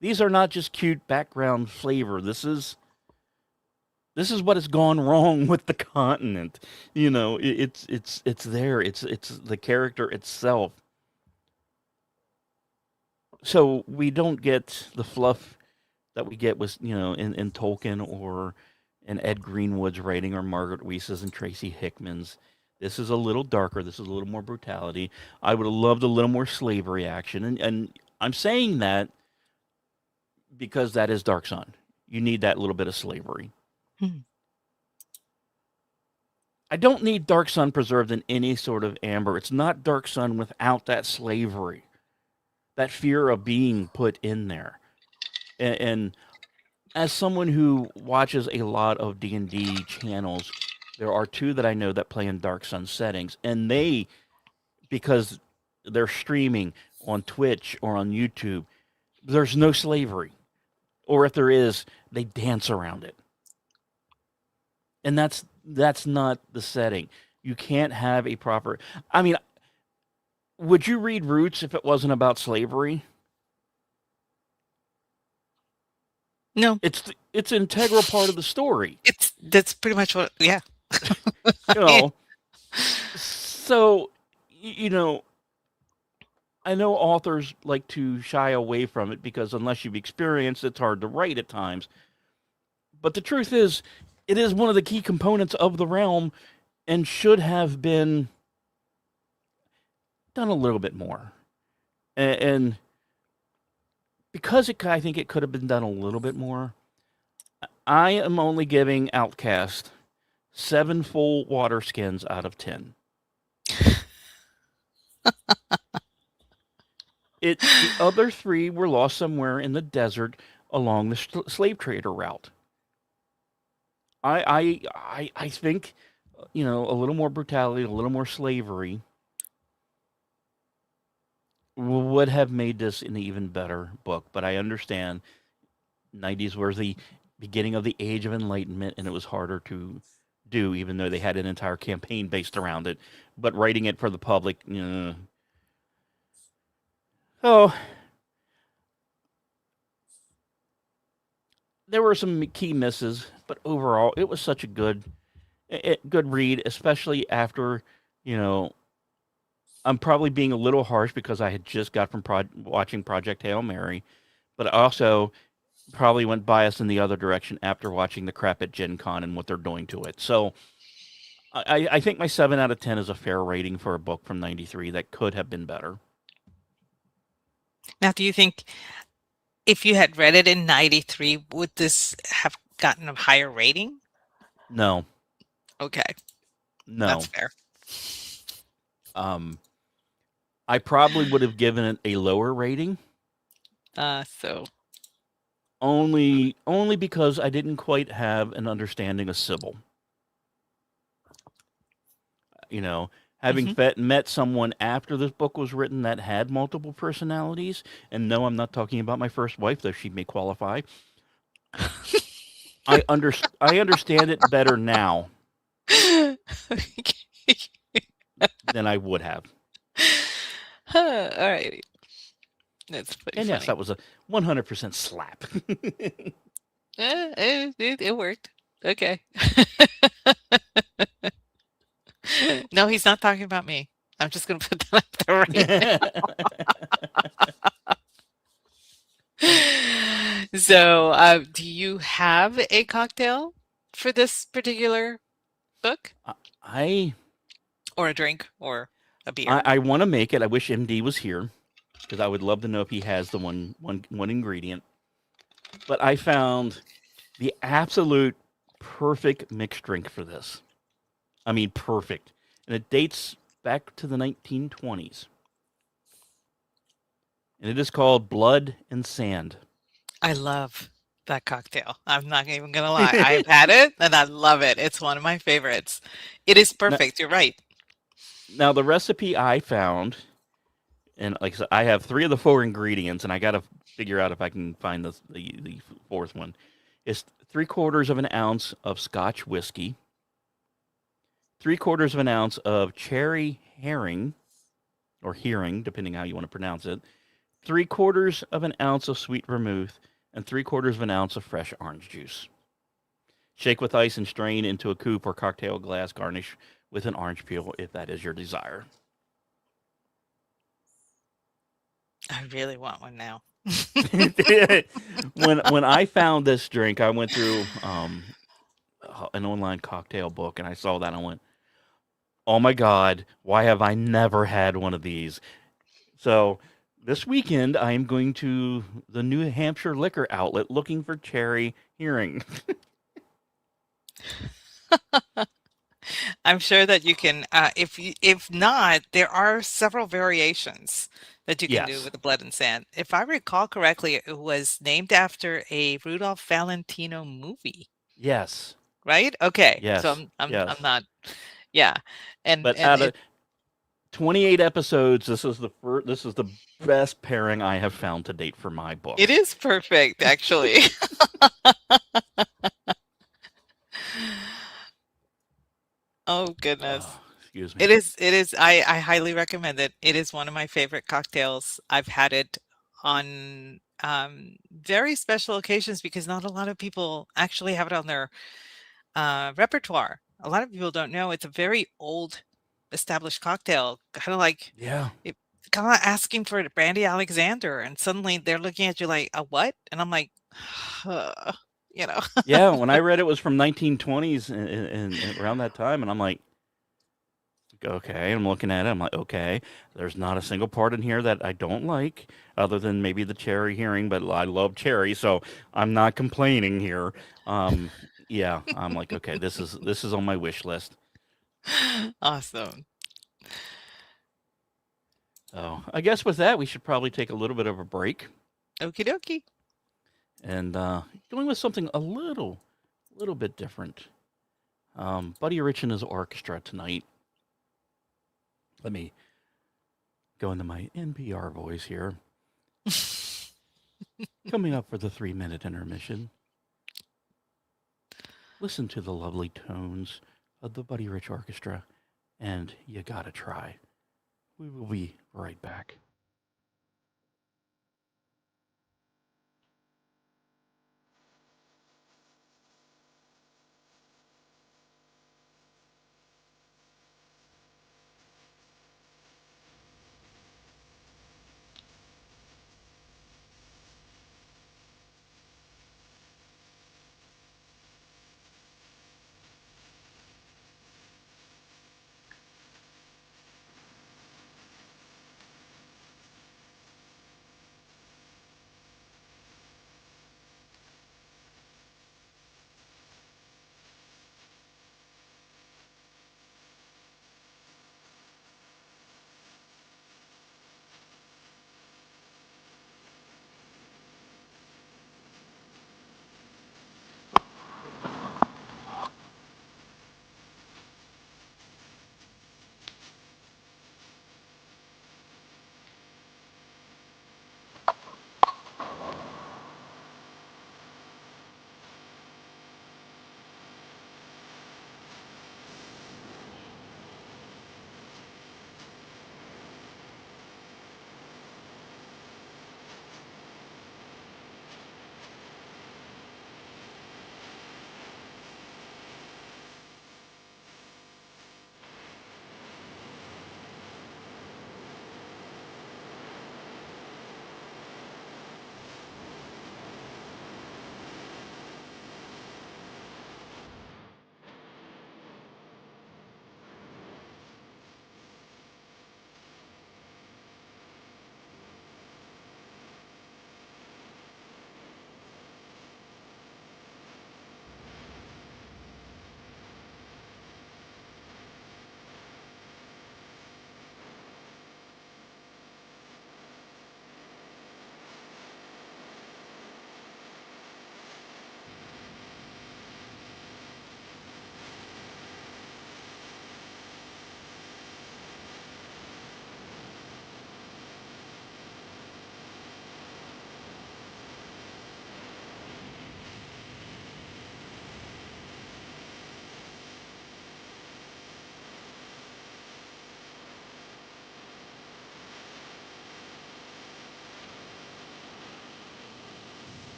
These are not just cute background flavor. This is what has gone wrong with the continent. You know, it's there. It's the character itself. So we don't get the fluff that we get with, in Tolkien or in Ed Greenwood's writing, or Margaret Weis's and Tracy Hickman's. This is a little darker. This is a little more brutality. I would have loved a little more slavery action, and I'm saying that because that is Dark Sun. You need that little bit of slavery. Hmm. I don't need Dark Sun preserved in any sort of amber. It's not Dark Sun without that slavery, that fear of being put in there. And as someone who watches a lot of D&D channels, there are two that I know that play in Dark Sun settings, and they, because they're streaming on Twitch or on YouTube, there's no slavery. Or if there is, they dance around it. And that's not the setting. You can't have a proper... I mean, would you read Roots if it wasn't about slavery? No. It's an integral part of the story. That's pretty much what, yeah. So, I know authors like to shy away from it because unless you've experienced, it's hard to write at times. But the truth is, it is one of the key components of the realm and should have been done a little bit more. And because I think it could have been done a little bit more, I am only giving Outcast 7 full water skins out of 10. The other 3 were lost somewhere in the desert along the slave trader route. I think, a little more brutality, a little more slavery would have made this an even better book. But I understand 90s was the beginning of the Age of Enlightenment, and it was harder to do, even though they had an entire campaign based around it. But writing it for the public, So, there were some key misses, but overall, it was such a good read, especially after, I'm probably being a little harsh because I had just got from watching Project Hail Mary, but I also probably went biased in the other direction after watching the crap at Gen Con and what they're doing to it. So I think my 7 out of 10 is a fair rating for a book from '93 that could have been better. Now, do you think if you had read it in 93, would this have gotten a higher rating? No, Okay, that's no. fair. Um, I probably would have given it a lower rating, So only because I didn't quite have an understanding of Sybil. You know, having mhm. met someone after this book was written that had multiple personalities, and no, I'm not talking about my first wife, though she may qualify. I understand it better now than I would have. Huh, all right. That's pretty And yes, funny. that was a 100% slap. It worked. Okay. No, he's not talking about me. I'm just gonna put that up there right now. So, do you have a cocktail for this particular book, I or a drink, or a beer? I want to make it. I wish MD was here because I would love to know if he has the one ingredient. But I found the absolute perfect mixed drink for this. I mean, perfect. And it dates back to the 1920s. And it is called Blood and Sand. I love that cocktail. I'm not even gonna lie. I've had it and I love it. It's one of my favorites. It is now, perfect. You're right. now, the recipe I found, and like I said, I have 3 of the 4 ingredients, and I got to figure out if I can find the fourth one. It's 3/4 of an ounce of Scotch whiskey, 3/4 of an ounce of cherry herring, or hearing, depending how you want to pronounce it, 3/4 of an ounce of sweet vermouth, and 3/4 of an ounce of fresh orange juice. Shake with ice and strain into a coupe or cocktail glass. Garnish with an orange peel if that is your desire. I really want one now. When I found this drink, I went through an online cocktail book and I saw that and I went, "Oh my god, why have I never had one of these?" So this weekend, I am going to the New Hampshire liquor outlet looking for cherry hearing. I'm sure that you can, if not, there are several variations that you can do Yes, with the blood and sand. If I recall correctly, it was named after a Rudolph Valentino movie, yes, right? Okay, so yes, I'm yes. not, yeah, But and out of it 28 episodes, this is the best pairing I have found to date for my it book. is perfect actually. Oh goodness. Oh, excuse me. It is, I highly recommend it. It is one of my favorite cocktails. I've had it on very special occasions because not a lot of people actually have it on their repertoire. A lot of people don't know it's a very old established cocktail, kind of like Yeah. it, kind of asking for a Brandy Alexander, and suddenly they're looking at you like a what? And I'm like, you know. Yeah, when I read it was from 1920s and around that time, and I'm like, okay. I'm looking at it. I'm like, okay. There's not a single part in here that I don't like, other than maybe the cherry hearing. But I love cherry, so I'm not complaining here. Um, yeah, I'm like, okay, this is on my wish list. Awesome. So I guess with that, we should probably take a little bit of a break Okie dokie. and going with something a little bit different. Buddy Rich and his orchestra tonight. Let me go into my NPR voice here. Coming up for the 3-minute intermission. Listen to the lovely tones of the Buddy Rich Orchestra, and you gotta try. We will be right back.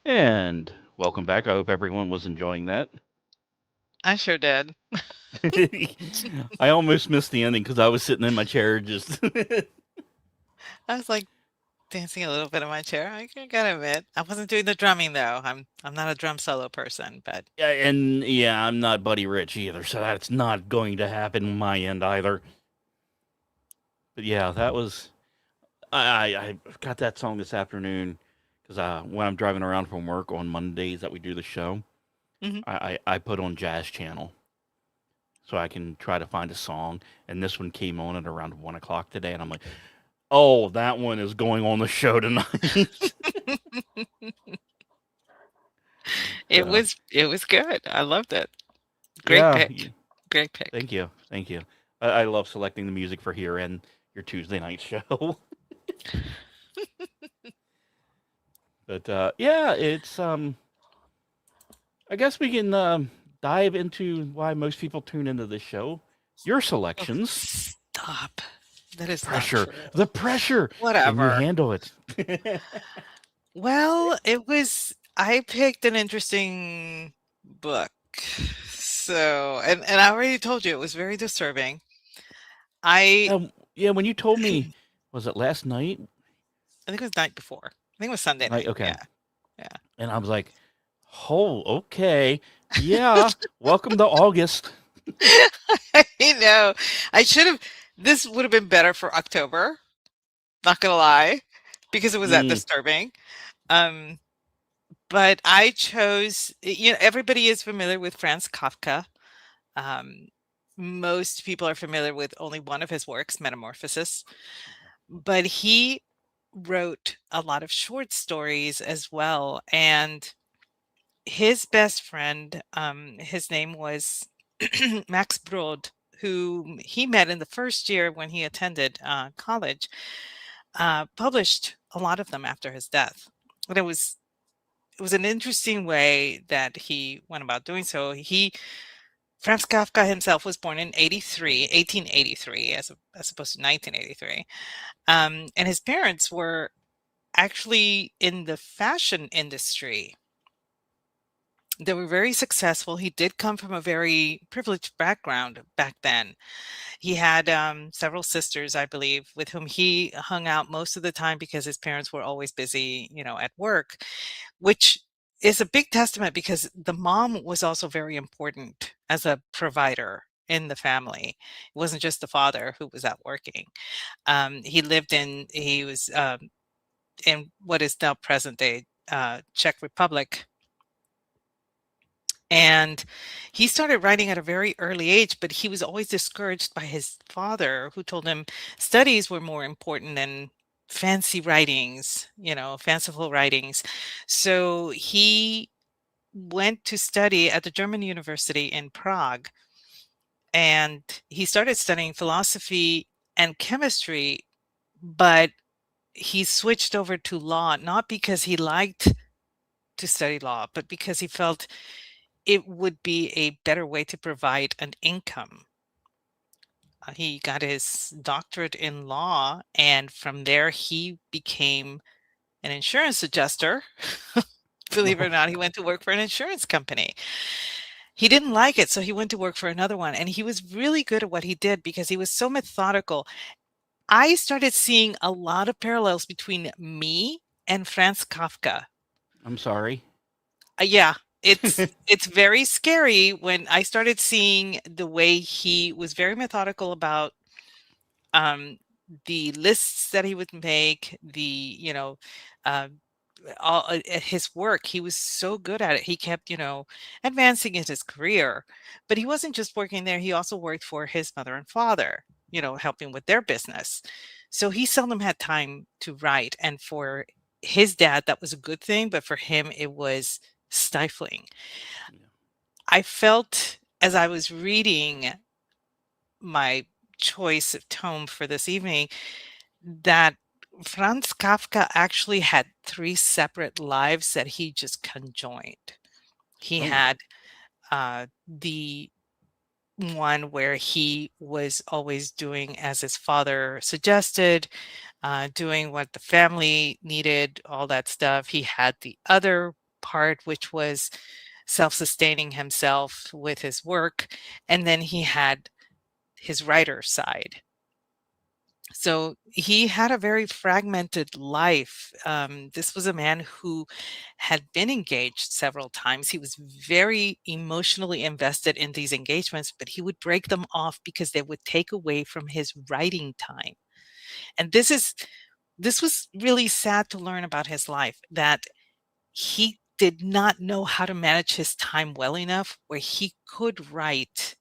And welcome back. I hope everyone was enjoying that. I sure did. I almost missed the ending because I was sitting in my chair just. I was like dancing a little bit in my chair. I gotta admit, I wasn't doing the drumming though. I'm not a drum solo person, but Yeah, and yeah, I'm not Buddy Rich either, so that's not going to happen on my end either. But yeah, that was. I got that song this afternoon because when I'm driving around from work on Mondays that we do the show, mhm. I put on Jazz Channel so I can try to find a song. And this one came on at around 1 o'clock today, and I'm like, oh, that one is going on the show tonight. So It was good. I loved it. Great yeah, pick. Great pick. thank you. I love selecting the music for here and your Tuesday night show. But yeah, it's I guess we can dive into why most people tune into this show. Your Oh, selections. stop. That is not Pressure. true. The pressure. Can you Whatever. handle it? Well, I picked an interesting book. So, and I already told you it was very disturbing. I Yeah, when you told me, was it last night? I think it was night before. I think it was Sunday Night, night. okay. Yeah. Yeah. And I was like, oh, okay. Yeah. Welcome to August. I know. I should have this would have been better for October, not gonna lie, because it was that Mm, disturbing. Um, but I chose, everybody is familiar with Franz Kafka. Um, most people are familiar with only one of his works, Metamorphosis, but he wrote a lot of short stories as well. And his best friend, his name was Max Brod, who he met in the first year when he attended college, published a lot of them after his death. And it was an interesting way that he went about doing so. Franz Kafka himself was born in 1883, as opposed to 1983. And his parents were actually in the fashion industry. They were very successful. He did come from a very privileged background back then. He had several sisters, I believe, with whom he hung out most of the time because his parents were always busy, at work, which is a big testament because the mom was also very important as a provider in the family. It wasn't just the father who was out working. He was in what is now present day Czech Republic. And he started writing at a very early age, but he was always discouraged by his father, who told him studies were more important than fancy writings, fanciful writings. So he went to study at the German university in Prague, and he started studying philosophy and chemistry, but he switched over to law, not because he liked to study law, but because he felt it would be a better way to provide an income. He got his doctorate in law, and from there he became an insurance adjuster. Believe it or not, he went to work for an insurance company. He didn't like it, so he went to work for another one, and he was really good at what he did because he was so methodical. I started seeing a lot of parallels between me and Franz Kafka. I'm sorry. Yeah, it's very scary when I started seeing the way he was very methodical about um, the lists that he would make, uh, his work. He was so good at it. He kept, advancing in his career, but he wasn't just working there. He also worked for his mother and father, helping with their business. So he seldom had time to write. And for his dad, that was a good thing, but for him, it was stifling. Yeah. I felt as I was reading my choice of tome for this evening that Franz Kafka actually had three separate lives that he just conjoined. He Oh, had the one where he was always doing as his father suggested, doing what the family needed, all that stuff. He had the other part, which was self-sustaining himself with his work, and then he had his writer side. So he had a very fragmented life. This was a man who had been engaged several times. He was very emotionally invested in these engagements, but he would break them off because they would take away from his writing time. And this was really sad to learn about his life, that he did not know how to manage his time well enough where he could write.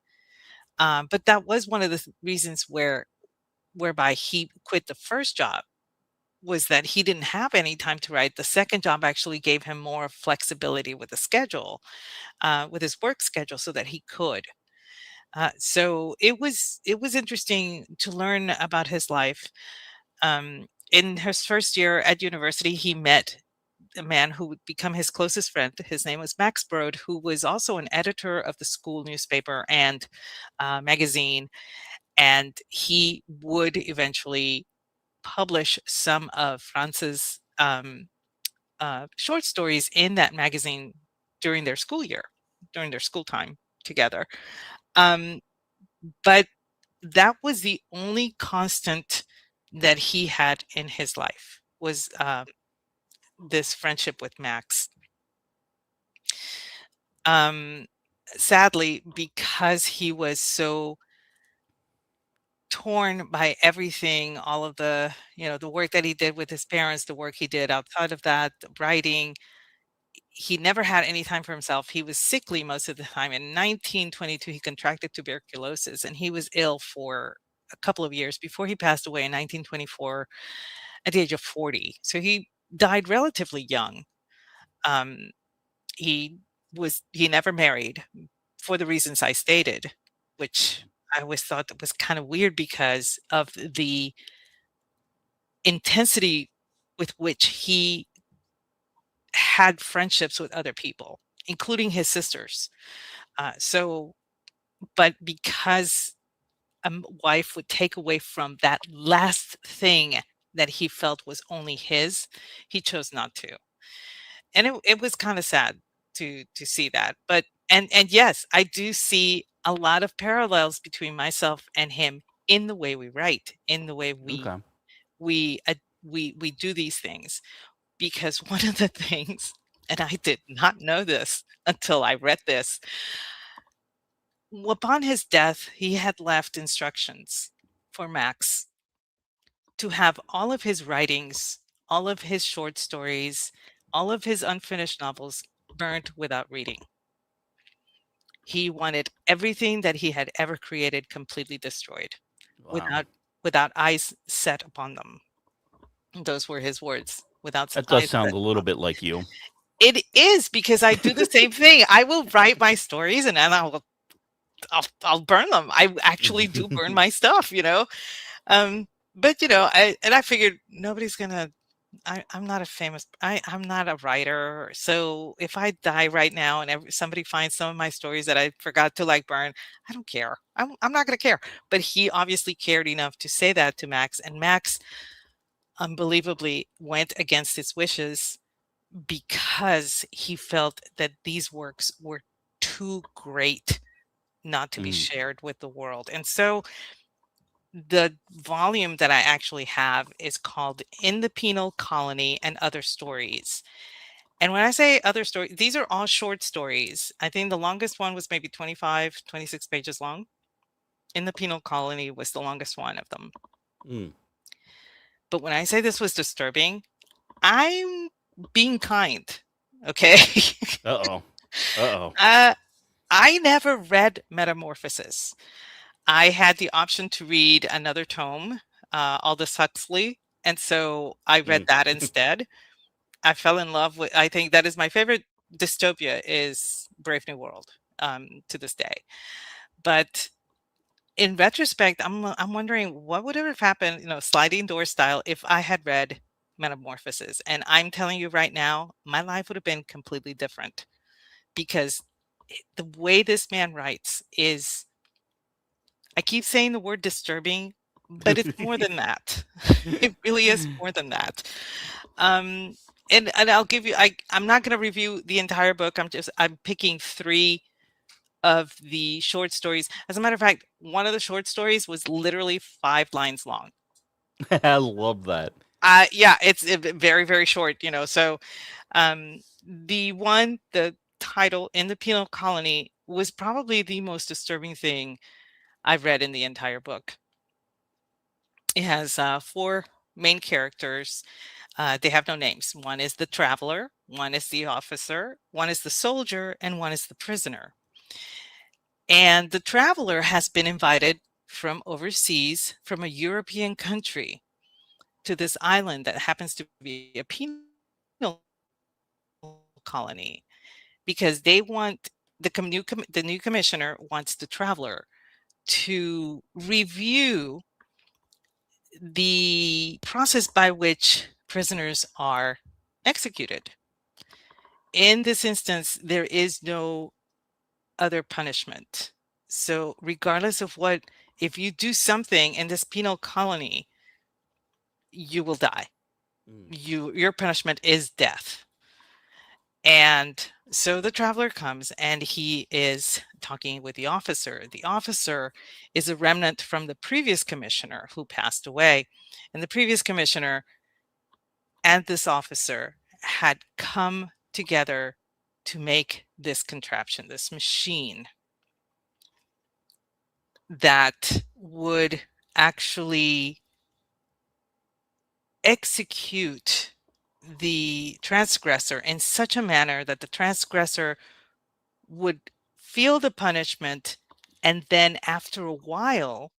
But that was one of the reasons whereby he quit the first job, was that he didn't have any time to write. The second job actually gave him more flexibility with the schedule, with his work schedule, so that he could. So it was interesting to learn about his life. In his first year at university, he met a man who would become his closest friend. His name was Max Brod, who was also an editor of the school newspaper and magazine, and he would eventually publish some of Franz's short stories in that magazine during their school year, during their school time together. Um, but that was the only constant that he had in his life, was this friendship with Max. Um, Sadly, because he was so torn by everything, all of the, the work that he did with his parents, the work he did outside of that, the writing, he never had any time for himself. He was sickly most of the time. In 1922, he contracted tuberculosis, and he was ill for a couple of years before he passed away in 1924 at the age of 40. So he died relatively young. Um, he never married, for the reasons I stated, which I always thought that was kind of weird because of the intensity with which he had friendships with other people, including his sisters. But because a wife would take away from that last thing that he felt was only his, he chose not to. And it was kind of sad to see that. But and yes, I do see a lot of parallels between myself and him in the way we write, in the way Okay. we do these things. Because one of the things, and I did not know this until I read this, upon his death, he had left instructions for Max to have all of his writings, all of his short stories, all of his unfinished novels burned without reading. He wanted everything that he had ever created completely destroyed, Wow. without eyes set upon them. Those were his words. Without That does eyes sound set a little upon them. bit like you. It is, because I do the same thing. I will write my stories, and then I'll burn them. I actually do burn my stuff, Um, but I figured nobody's gonna. I'm not a famous. I'm not a writer, so if I die right now and somebody finds some of my stories that I forgot to burn, I don't care. I'm not gonna care. But he obviously cared enough to say that to Max, and Max unbelievably went against his wishes because he felt that these works were too great not to be Mm. shared with the world. And so the volume that I actually have is called In the Penal Colony and Other Stories. And when I say other stories, these are all short stories. I think the longest one was maybe 25, 26 pages long. In the Penal Colony was the longest one of them. Mm. But when I say this was disturbing, I'm being kind. Okay. Uh-oh. Uh-oh. I never read Metamorphosis. I had the option to read another tome, Aldous Huxley, and so I read Mm. that instead. I fell in love with. I think that is my favorite dystopia, is Brave New World, to this day. But in retrospect, I'm wondering what would have happened, sliding door style, if I had read Metamorphosis. And I'm telling you right now, my life would have been completely different, because the way this man writes is, I keep saying the word disturbing, but it's more than that. It really is more than that. Um, and I'll give you, I'm not going to review the entire book. I'm picking 3 of the short stories. As a matter of fact, one of the short stories was literally 5 lines long. I love that. Yeah, it's very, very short, so the title In the Penal Colony was probably the most disturbing thing I've read in the entire book. It has 4 main characters. They have no names. One is the traveler, one is the officer, one is the soldier, and one is the prisoner. And the traveler has been invited from overseas, from a European country, to this island that happens to be a penal colony, because they want the new commissioner wants the traveler to review the process by which prisoners are executed. In this instance, there is no other punishment. So regardless of if you do something in this penal colony, you will die. Your punishment is death. And so the traveler comes and he is talking with the officer. The officer is a remnant from the previous commissioner who passed away. And the previous commissioner and this officer had come together to make this contraption, this machine that would actually execute the transgressor in such a manner that the transgressor would feel the punishment, and then after a while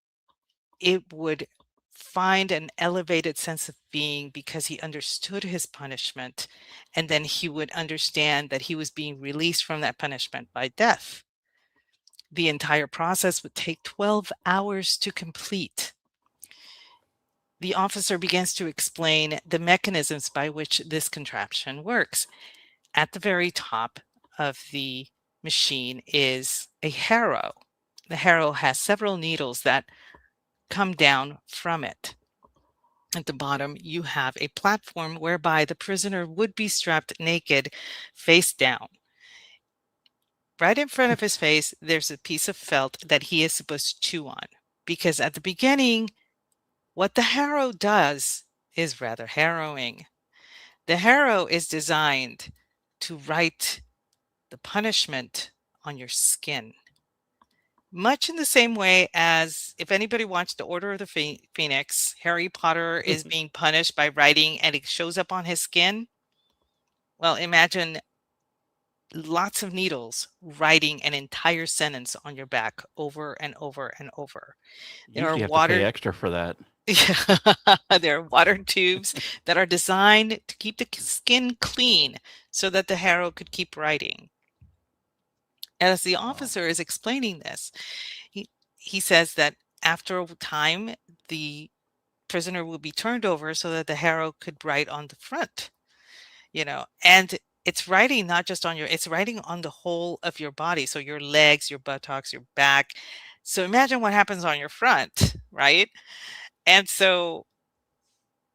it would find an elevated sense of being because he understood his punishment, and then he would understand that he was being released from that punishment by death. The entire process would take 12 hours to complete. The officer begins to explain the mechanisms by which this contraption works. At the very top of the machine is a harrow. The harrow has several needles that come down from it. At the bottom, you have a platform whereby the prisoner would be strapped naked, face down. Right in front of his face, there's a piece of felt that he is supposed to chew on. Because at the beginning, what the harrow does is rather harrowing. The harrow is designed to write the punishment on your skin. Much in the same way as if anybody watched The Order of the Phoenix, Harry Potter is being punished by writing and it shows up on his skin. Well, imagine lots of needles writing an entire sentence on your back over and over and over. You usually have to pay extra for that. There are water tubes that are designed to keep the skin clean so that the harrow could keep writing. As the officer is explaining this, he says that after a time, the prisoner will be turned over so that the harrow could write on the front, and it's writing not just on it's writing on the whole of your body. So your legs, your buttocks, your back. So imagine what happens on your front, right? And so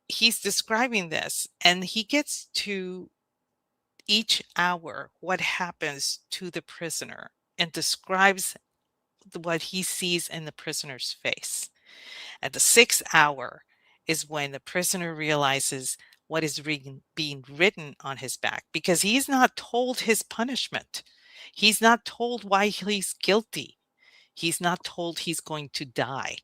he's describing this, and he gets to each hour what happens to the prisoner and describes what he sees in the prisoner's face. At the 6th hour is when the prisoner realizes what is being written on his back, because he's not told his punishment. He's not told why he's guilty. He's not told he's going to die.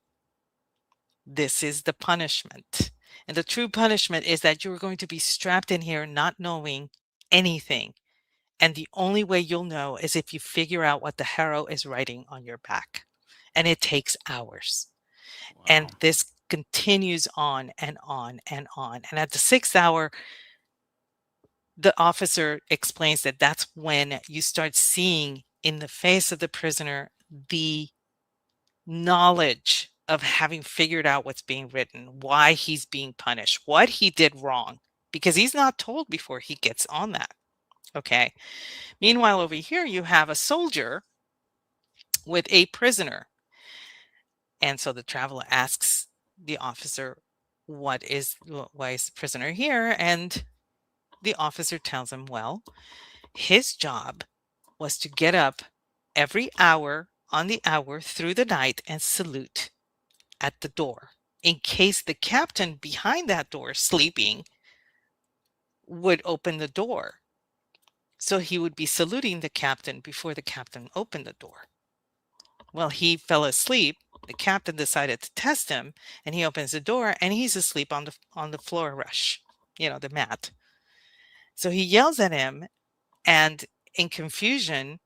This is the punishment. And the true punishment is that you're going to be strapped in here not knowing anything. And the only way you'll know is if you figure out what the harrow is writing on your back. And it takes hours. Wow. And this continues on and on and on. And at the 6th hour, the officer explains that that's when you start seeing in the face of the prisoner the knowledge of having figured out what's being written, why he's being punished, what he did wrong, because he's not told before he gets on that. Okay. Meanwhile, over here, you have a soldier with a prisoner. And so the traveler asks the officer, why is the prisoner here? And the officer tells him, well, his job was to get up every hour on the hour through the night and salute at the door in case the captain behind that door sleeping would open the door. So he would be saluting the captain before the captain opened the door. Well, he fell asleep. The captain decided to test him, and he opens the door and he's asleep on the floor rush, the mat. So he yells at him, and in confusion,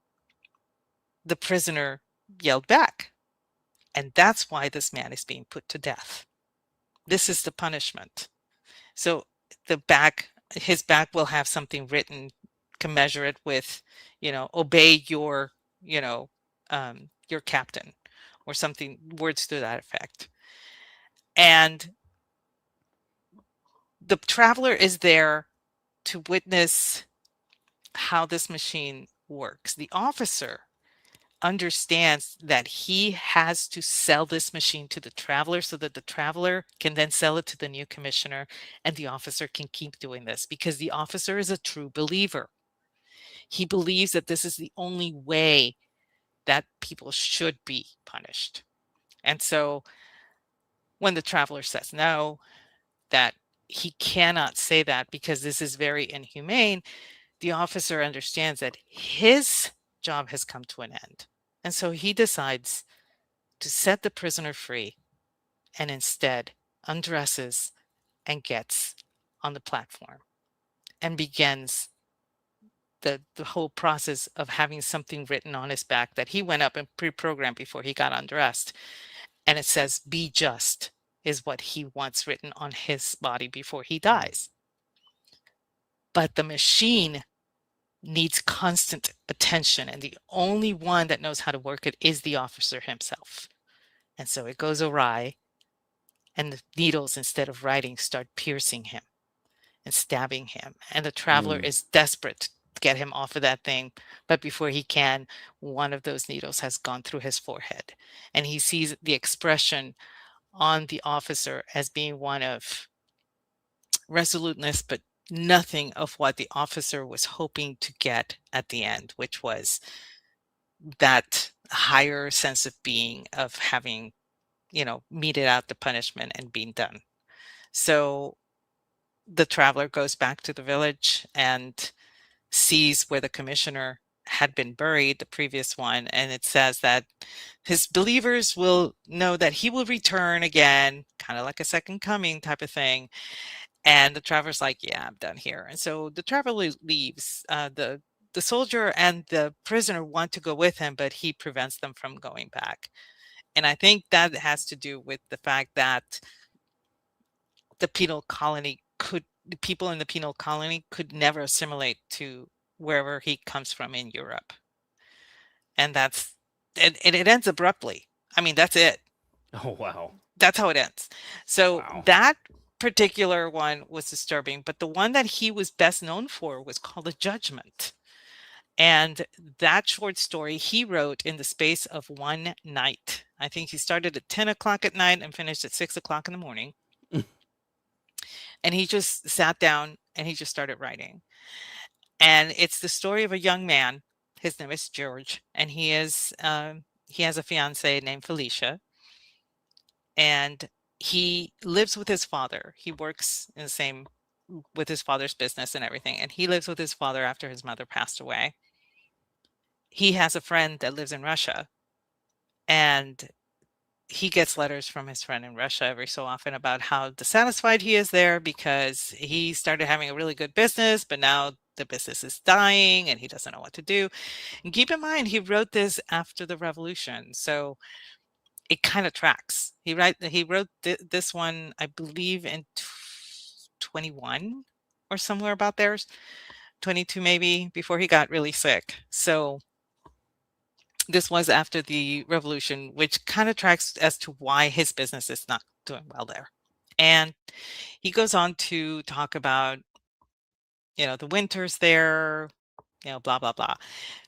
the prisoner yelled back. And that's why this man is being put to death. This is the punishment. So his back will have something written, commensurate with, obey your captain, or something, words to that effect. And the traveler is there to witness how this machine works. The officer understands that he has to sell this machine to the traveler so that the traveler can then sell it to the new commissioner, and the officer can keep doing this because the officer is a true believer. He believes that this is the only way that people should be punished. And so when the traveler says no, that he cannot say that because this is very inhumane, the officer understands that his job has come to an end. And so he decides to set the prisoner free, and instead undresses and gets on the platform and begins the whole process of having something written on his back that he went up and pre-programmed before he got undressed. And it says, "Be just," is what he wants written on his body before he dies. But the machine needs constant attention, and the only one that knows how to work it is the officer himself. And so it goes awry, and the needles, instead of writing, start piercing him and stabbing him. And the traveler is desperate to get him off of that thing. But before he can, one of those needles has gone through his forehead. And he sees the expression on the officer as being one of resoluteness, but nothing of what the officer was hoping to get at the end, which was that higher sense of being, of having, meted out the punishment and being done. So the traveler goes back to the village and sees where the commissioner had been buried, the previous one, and it says that his believers will know that he will return again, kind of like a second coming type of thing. And the traveler's like, yeah, I'm done here. And so the traveler leaves. The soldier and the prisoner want to go with him, but he prevents them from going back. And I think that has to do with the fact that the people in the penal colony could never assimilate to wherever he comes from in Europe. And it ends abruptly. I mean, that's it. Oh, wow. That's how it ends. So Wow. that particular one was disturbing, but the one that he was best known for was called The Judgment. And that short story he wrote in the space of one night. I think he started at 10 o'clock at night and finished at 6 o'clock in the morning. And he just sat down and he just started writing. And it's the story of a young man. His name is George, and he has a fiancée named Felicia. And he lives with his father. He works in the same with his father's business and everything. And he lives with his father after his mother passed away. He has a friend that lives in Russia, and he gets letters from his friend in Russia every so often about how dissatisfied he is there because he started having a really good business, but now the business is dying and he doesn't know what to do. And keep in mind, he wrote this after the revolution. So it kind of tracks. He wrote this one, I believe, in 21 or somewhere about there, 22 maybe, before he got really sick. So this was after the revolution, which kind of tracks as to why his business is not doing well there. And he goes on to talk about, the winters there, blah, blah, blah.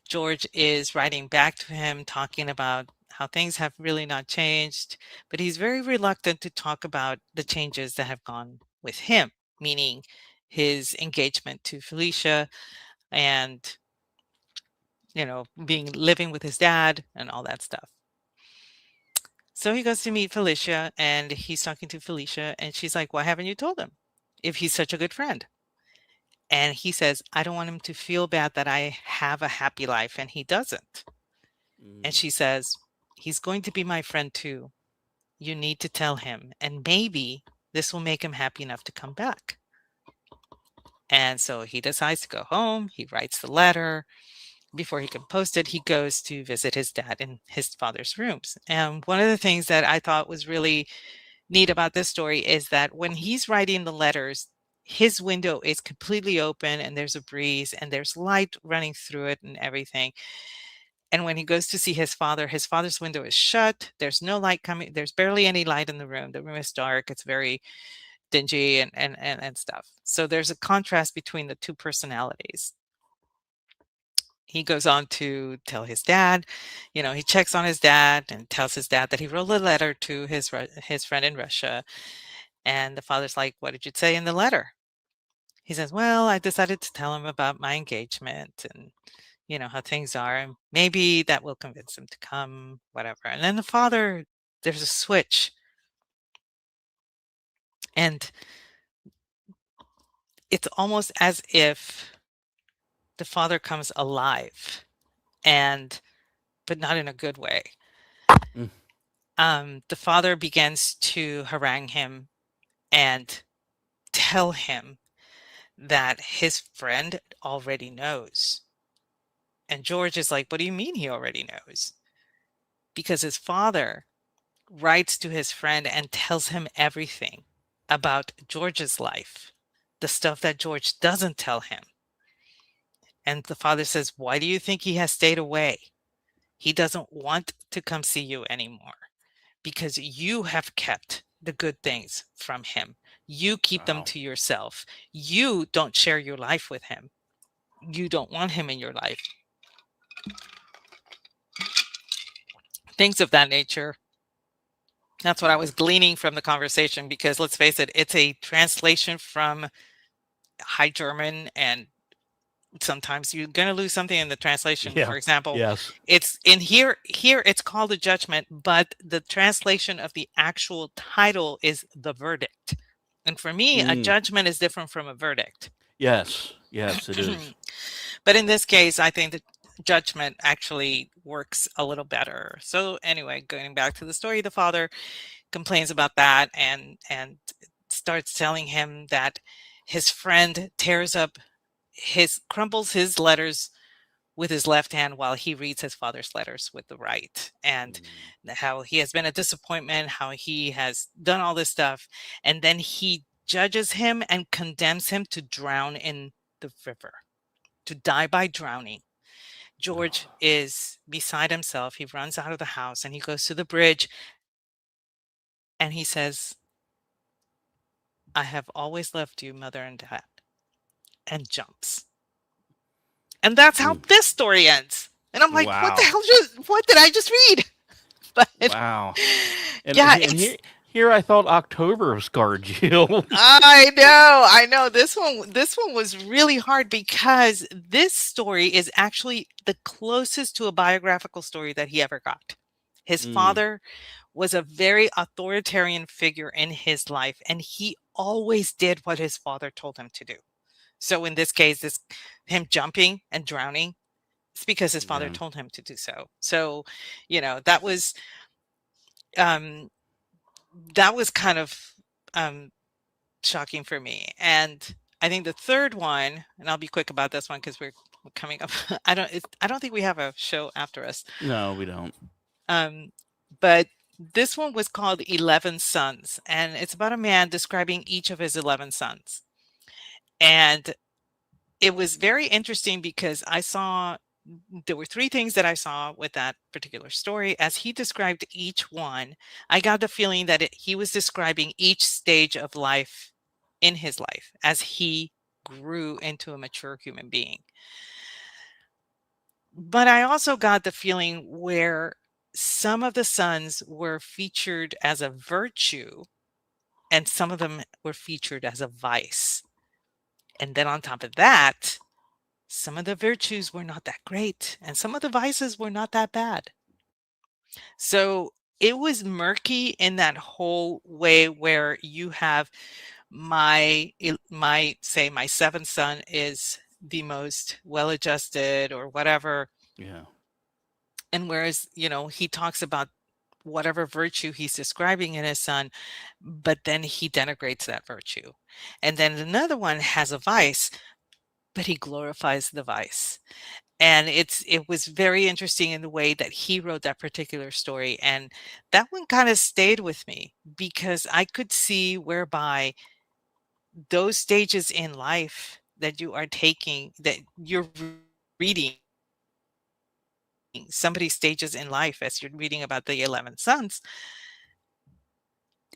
George is writing back to him, talking about how things have really not changed, but he's very reluctant to talk about the changes that have gone with him, meaning his engagement to Felicia and, being living with his dad and all that stuff. So he goes to meet Felicia and he's talking to Felicia and she's like, "Why haven't you told him if he's such a good friend?" And he says, "I don't want him to feel bad that I have a happy life and he doesn't." And Mm. she says, "He's going to be my friend too. You need to tell him, and maybe this will make him happy enough to come back." And so he decides to go home. He writes the letter. Before he can post it, he goes to visit his dad in his father's rooms. And one of the things that I thought was really neat about this story is that when he's writing the letters, his window is completely open and there's a breeze and there's light running through it and everything. And when he goes to see his father's window is shut. There's no light coming. There's barely any light in the room. The room is dark. It's very dingy and stuff. So there's a contrast between the two personalities. He goes on to tell his dad, he checks on his dad and tells his dad that he wrote a letter to his friend in Russia. And the father's like, "What did you say in the letter?" He says, "Well, I decided to tell him about my engagement and, how things are. And maybe that will convince him to come, whatever." And then there's a switch. And it's almost as if the father comes alive but not in a good way. The father begins to harangue him and tell him that his friend already knows. And George is like, "What do you mean he already knows?" Because his father writes to his friend and tells him everything about George's life, the stuff that George doesn't tell him. And the father says, "Why do you think he has stayed away? He doesn't want to come see you anymore because you have kept the good things from him. You keep them Wow. to yourself. You don't share your life with him. You don't want him in your life." Things of that nature. That's what I was gleaning from the conversation because let's face it, it's a translation from High German, and sometimes you're going to lose something in the translation. Yeah. For example, Yes. it's in here it's called a judgment, but the translation of the actual title is the verdict. And for me, a judgment is different from a verdict. Yes. Yes, it is. But in this case, I think the judgment actually works a little better. So anyway, going back to the story, the father complains about that and starts telling him that his friend crumbles his letters with his left hand while he reads his father's letters with the right, and how he has been a disappointment, how he has done all this stuff, and then he judges him and condemns him to drown in the river, to die by drowning. George is beside himself. He runs out of the house and he goes to the bridge and he says, "I have always loved you, mother and dad," and jumps. And that's how this story ends. And I'm like, Wow. what did I just read? But Wow. And, yeah, and here I thought October of Scargill. I know. This one was really hard because this story is actually the closest to a biographical story that he ever got. His father was a very authoritarian figure in his life, and he always did what his father told him to do. So in this case, him jumping and drowning, it's because his father told him to do so. So, um, that was kind of shocking for me. And I think the third one, and I'll be quick about this one because we're coming up. I don't think we have a show after us. No, we don't. But this one was called 11 Sons, and it's about a man describing each of his 11 sons. And it was very interesting because there were three things that I saw with that particular story. As he described each one, I got the feeling that he was describing each stage of life in his life as he grew into a mature human being. But I also got the feeling where some of the sons were featured as a virtue and some of them were featured as a vice. And then on top of that, some of the virtues were not that great, and some of the vices were not that bad. So it was murky in that whole way where you have my seventh son is the most well-adjusted or whatever, Yeah. and whereas, he talks about whatever virtue he's describing in his son, but then he denigrates that virtue. And then another one has a vice, but he glorifies the vice. And it was very interesting in the way that he wrote that particular story, and that one kind of stayed with me because I could see whereby those stages in life that you are taking, that you're reading somebody's stages in life as you're reading about the 11 sons,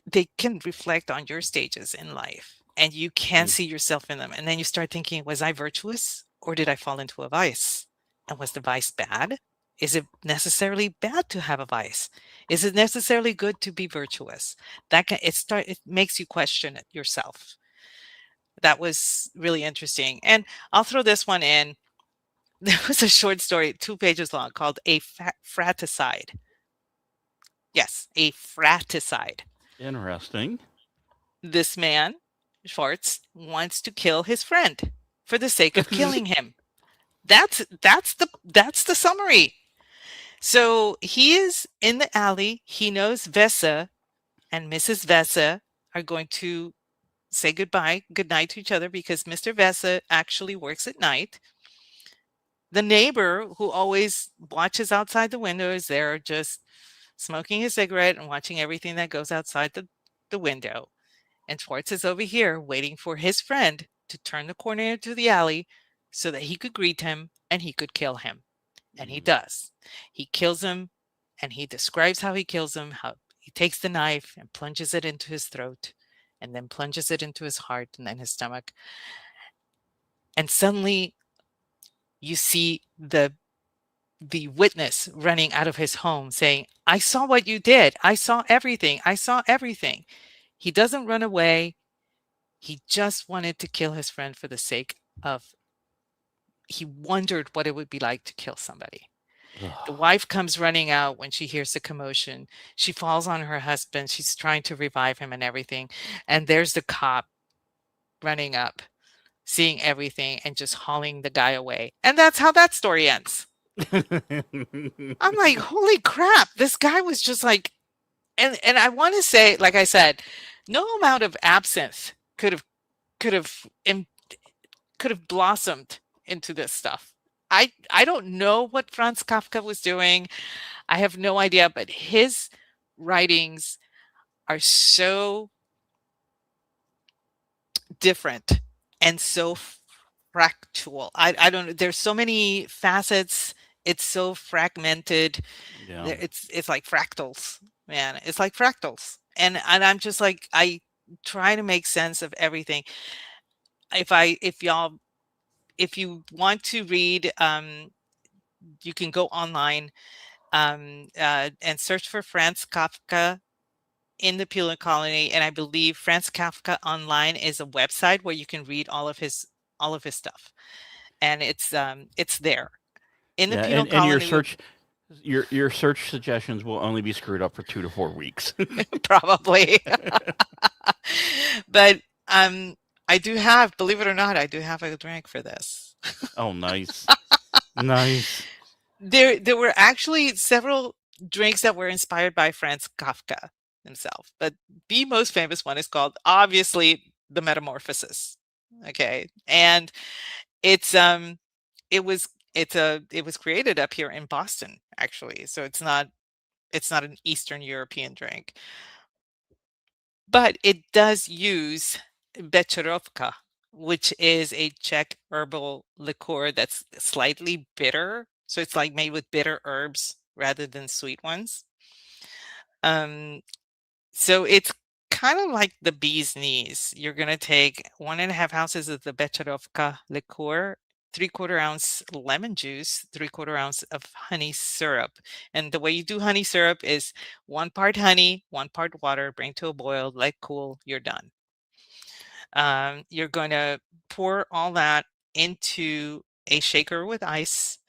they can reflect on your stages in life and you can Right. see yourself in them. And then you start thinking, was I virtuous or did I fall into a vice? And was the vice bad? Is it necessarily bad to have a vice? Is it necessarily good to be virtuous? It makes you question it yourself. That was really interesting. And I'll throw this one in. There was a short story, 2 pages long, called A Fraticide. Yes, a fraticide. Interesting. This man, Schwartz, wants to kill his friend for the sake of killing him. That's the summary. So he is in the alley. He knows Vesa and Mrs. Vesa are going to say good night to each other because Mr. Vesa actually works at night. The neighbor who always watches outside the window is there just smoking his cigarette and watching everything that goes outside the window. And Schwartz is over here waiting for his friend to turn the corner into the alley so that he could greet him and he could kill him. And he does. He kills him and he describes how he kills him, how he takes the knife and plunges it into his throat and then plunges it into his heart and then his stomach. And suddenly you see the witness running out of his home saying, I saw what you did. I saw everything. I saw everything. He doesn't run away. He just wanted to kill his friend for the sake of, he wondered what it would be like to kill somebody. The Ugh. wife comes running out when she hears the commotion. She falls on her husband. She's trying to revive him and everything. And there's the cop running up, seeing everything and just hauling the guy away. And that's how that story ends. I'm like, holy crap, this guy was just like, and I want to say, like I said, no amount of absinthe could have could have blossomed into this stuff. I don't know what Franz Kafka was doing. I have no idea, but his writings are so different and so fractal. I don't know. There's so many facets. It's so fragmented. Yeah. It's like fractals, man. It's like fractals. And I'm just like, I try to make sense of everything. If you want to read, you can go online and search for Franz Kafka in the Penal Colony, and I believe Franz Kafka Online is a website where you can read all of his stuff, and it's there in the Yeah, Penal and Colony. your search suggestions will only be screwed up for 2 to 4 weeks. Probably, but I do have, believe it or not, I do have a drink for this. Oh, nice. Nice. There were actually several drinks that were inspired by Franz Kafka himself, but the most famous one is called, obviously, the Metamorphosis. Okay, and it's it was created up here in Boston, actually, so it's not an Eastern European drink, but it does use Becherovka, which is a Czech herbal liqueur that's slightly bitter. So it's like made with bitter herbs rather than sweet ones. Um, so it's kind of like the bee's knees. You're going to take 1.5 ounces of the Becherovka liqueur, 3/4 ounce lemon juice, 3/4 ounce of honey syrup. And the way you do honey syrup is 1 part honey, 1 part water, bring to a boil, let cool, you're done. You're going to pour all that into a shaker with ice,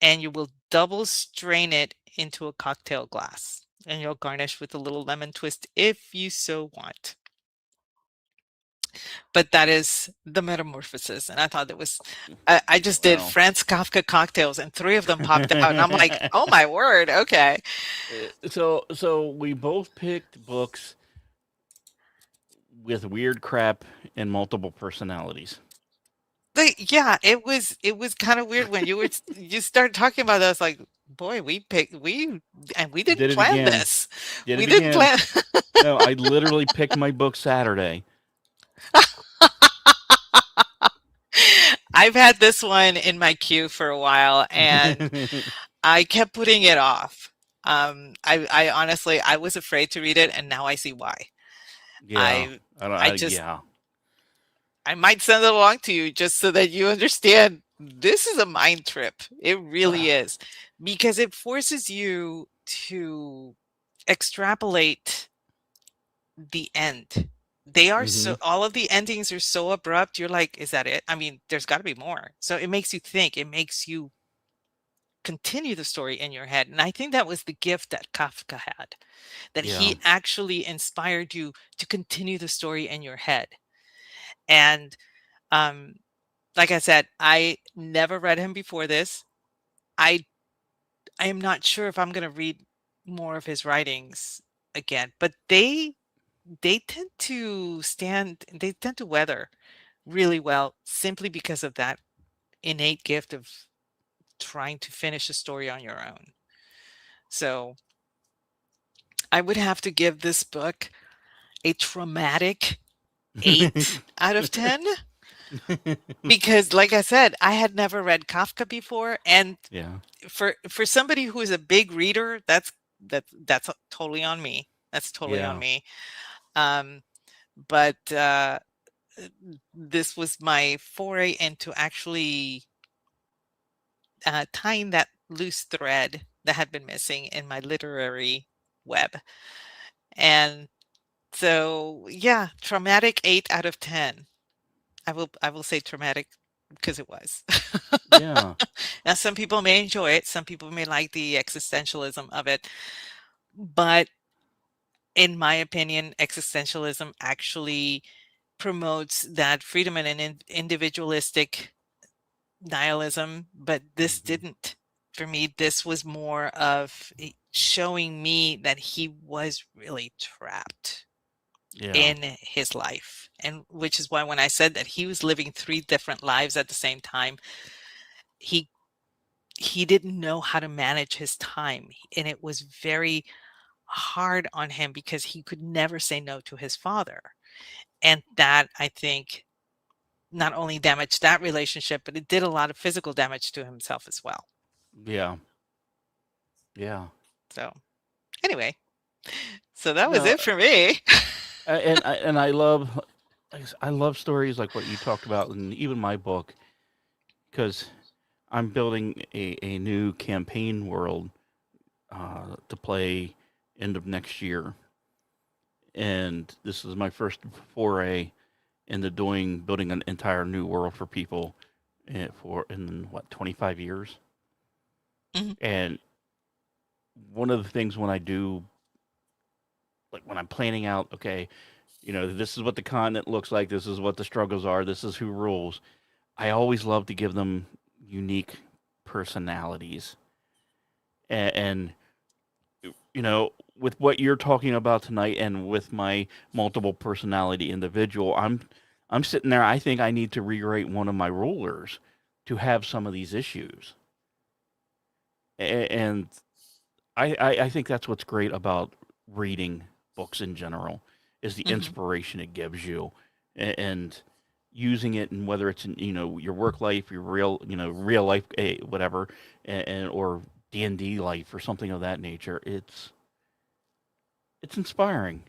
and you will double strain it into a cocktail glass. And you'll garnish with a little lemon twist if you so want. But that is the metamorphosis. And I thought it was, I just did Wow. Franz Kafka cocktails, and 3 of them popped out. And I'm like, oh my word, okay. So we both picked books with weird crap and multiple personalities. Yeah, it was kind of weird when you started talking about that. I was like, boy, we didn't Did it plan again. this. Did We it didn't again. plan. No, I literally picked my book Saturday. I've had this one in my queue for a while, and I kept putting it off. I honestly, I was afraid to read it, and now I see why. Yeah. I I don't I just yeah. I might send it along to you just so that you understand this is a mind trip. It really is, because it forces you to extrapolate the end. They are Mhm. so, all of the endings are so abrupt. You're like, is that it? I mean, there's got to be more. So it makes you think, it makes you continue the story in your head. And I think that was the gift that Kafka had, that Yeah. he actually inspired you to continue the story in your head. And um, like I said, I never read him before this. I I am not sure if I'm going to read more of his writings again, but they tend to weather really well simply because of that innate gift of trying to finish a story on your own. So I would have to give this book a traumatic 8 out of 10, because like I said, I had never read Kafka before, and Yeah. for somebody who is a big reader, that's totally on me. That's totally on Yeah. me. Um, but this was my foray into actually tying that loose thread that had been missing in my literary web. And so, yeah, traumatic 8 out of 10. I will say traumatic because it was. Yeah. Now, some people may enjoy it. Some people may like the existentialism of it. But in my opinion, existentialism actually promotes that freedom and an individualistic nihilism, but this Mhm. didn't. For me, this was more of showing me that he was really trapped Yeah. in his life. And which is why when I said that he was living 3 different lives at the same time, he he didn't know how to manage his time. And it was very hard on him because he could never say no to his father. And that, I think, not only damaged that relationship, but it did a lot of physical damage to himself as well. Yeah. Yeah. So, anyway, so that was No, it for me. and I love stories like what you talked about and even my book because I'm building a new campaign world to play end of next year, and this is my first foray into doing building an entire new world for people for in what 25 years. Mhm. And one of the things when I do, like when I'm planning out, okay, this is what the continent looks like, this is what the struggles are, this is who rules. I always love to give them unique personalities, and with what you're talking about tonight and with my multiple personality individual, I'm sitting there, I think I need to rewrite one of my rulers to have some of these issues. And I think that's what's great about reading books in general is the Mhm. inspiration it gives you, and using it, and whether it's in your work life, your real life, whatever, and or D&D life or something of that nature. It's inspiring.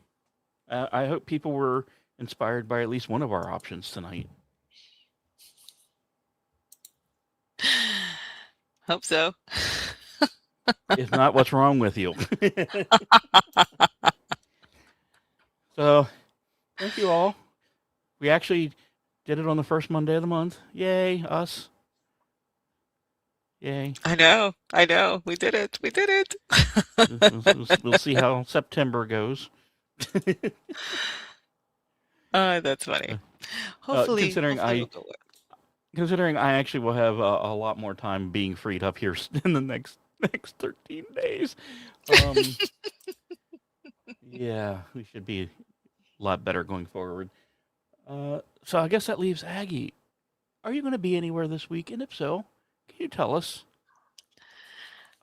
I hope people were inspired by at least one of our options tonight. Hope so. If not, what's wrong with you? So, thank you all We actually did it on the first Monday of the month. Yay, us. Yay. I know. I know. We did it. We did it. We'll see how September goes. Oh, that's funny. Hopefully, Considering hopefully we'll I go well. considering I actually will have a lot more time being freed up here in the next 13 days. Um, yeah, we should be a lot better going forward. So I guess that leaves Aggie. Are you going to be anywhere this week? And if so, can you tell us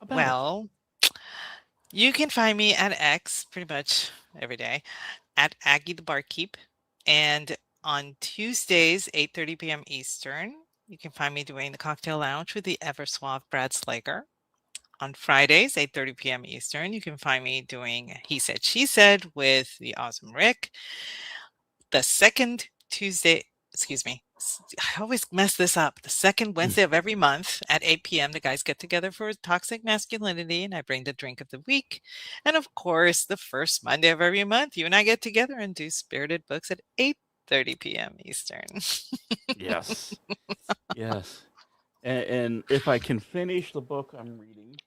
about it? Well, you can find me at X pretty much every day at Aggie the Barkeep. And on Tuesdays, 8:30 p.m. Eastern, you can find me doing the Cocktail Lounge with the ever suave Brad Slager. On Fridays, 8:30 p.m. Eastern, you can find me doing He Said, She Said with the awesome Rick. The second Tuesday, excuse me, I always mess this up. The second Wednesday of every month at 8 p.m., the guys get together for toxic masculinity, and I bring the drink of the week. And of course, the first Monday of every month, you and I get together and do Spirited Books at 8:30 p.m. Eastern. Yes, yes. And if I can finish the book I'm reading,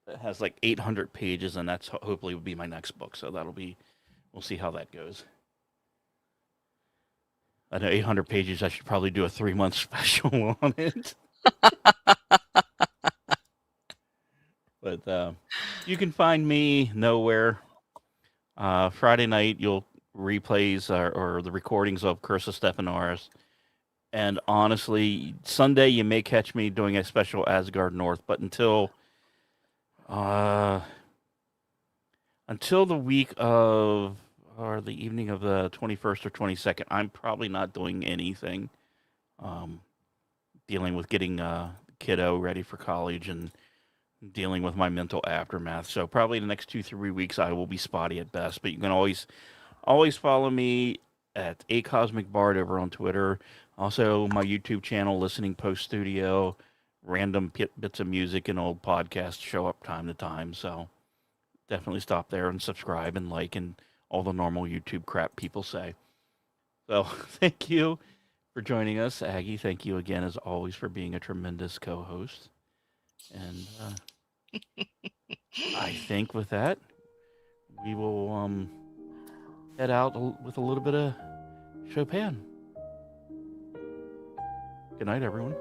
it has like 800 pages, and that's hopefully will be my next book. So we'll see how that goes. I know 800 pages. I should probably do a 3-month special on it. But you can find me nowhere. Friday night, you'll replays or the recordings of Curse of Stephanos. And honestly, Sunday you may catch me doing a special Asgard North, but until the week of or the evening of the 21st or 22nd, I'm probably not doing anything. Dealing with getting kiddo ready for college and dealing with my mental aftermath. So probably the next 2-3 weeks I will be spotty at best. But you can always follow me at A Cosmic Bard over on Twitter. Also my YouTube channel, Listening Post Studio. Random bits of music and old podcasts show up time to time. So definitely stop there and subscribe and like and all the normal YouTube crap people say. So thank you for joining us, Aggie. Thank you again, as always, for being a tremendous co-host. And I think with that, we will head out with a little bit of Chopin. Good night, everyone.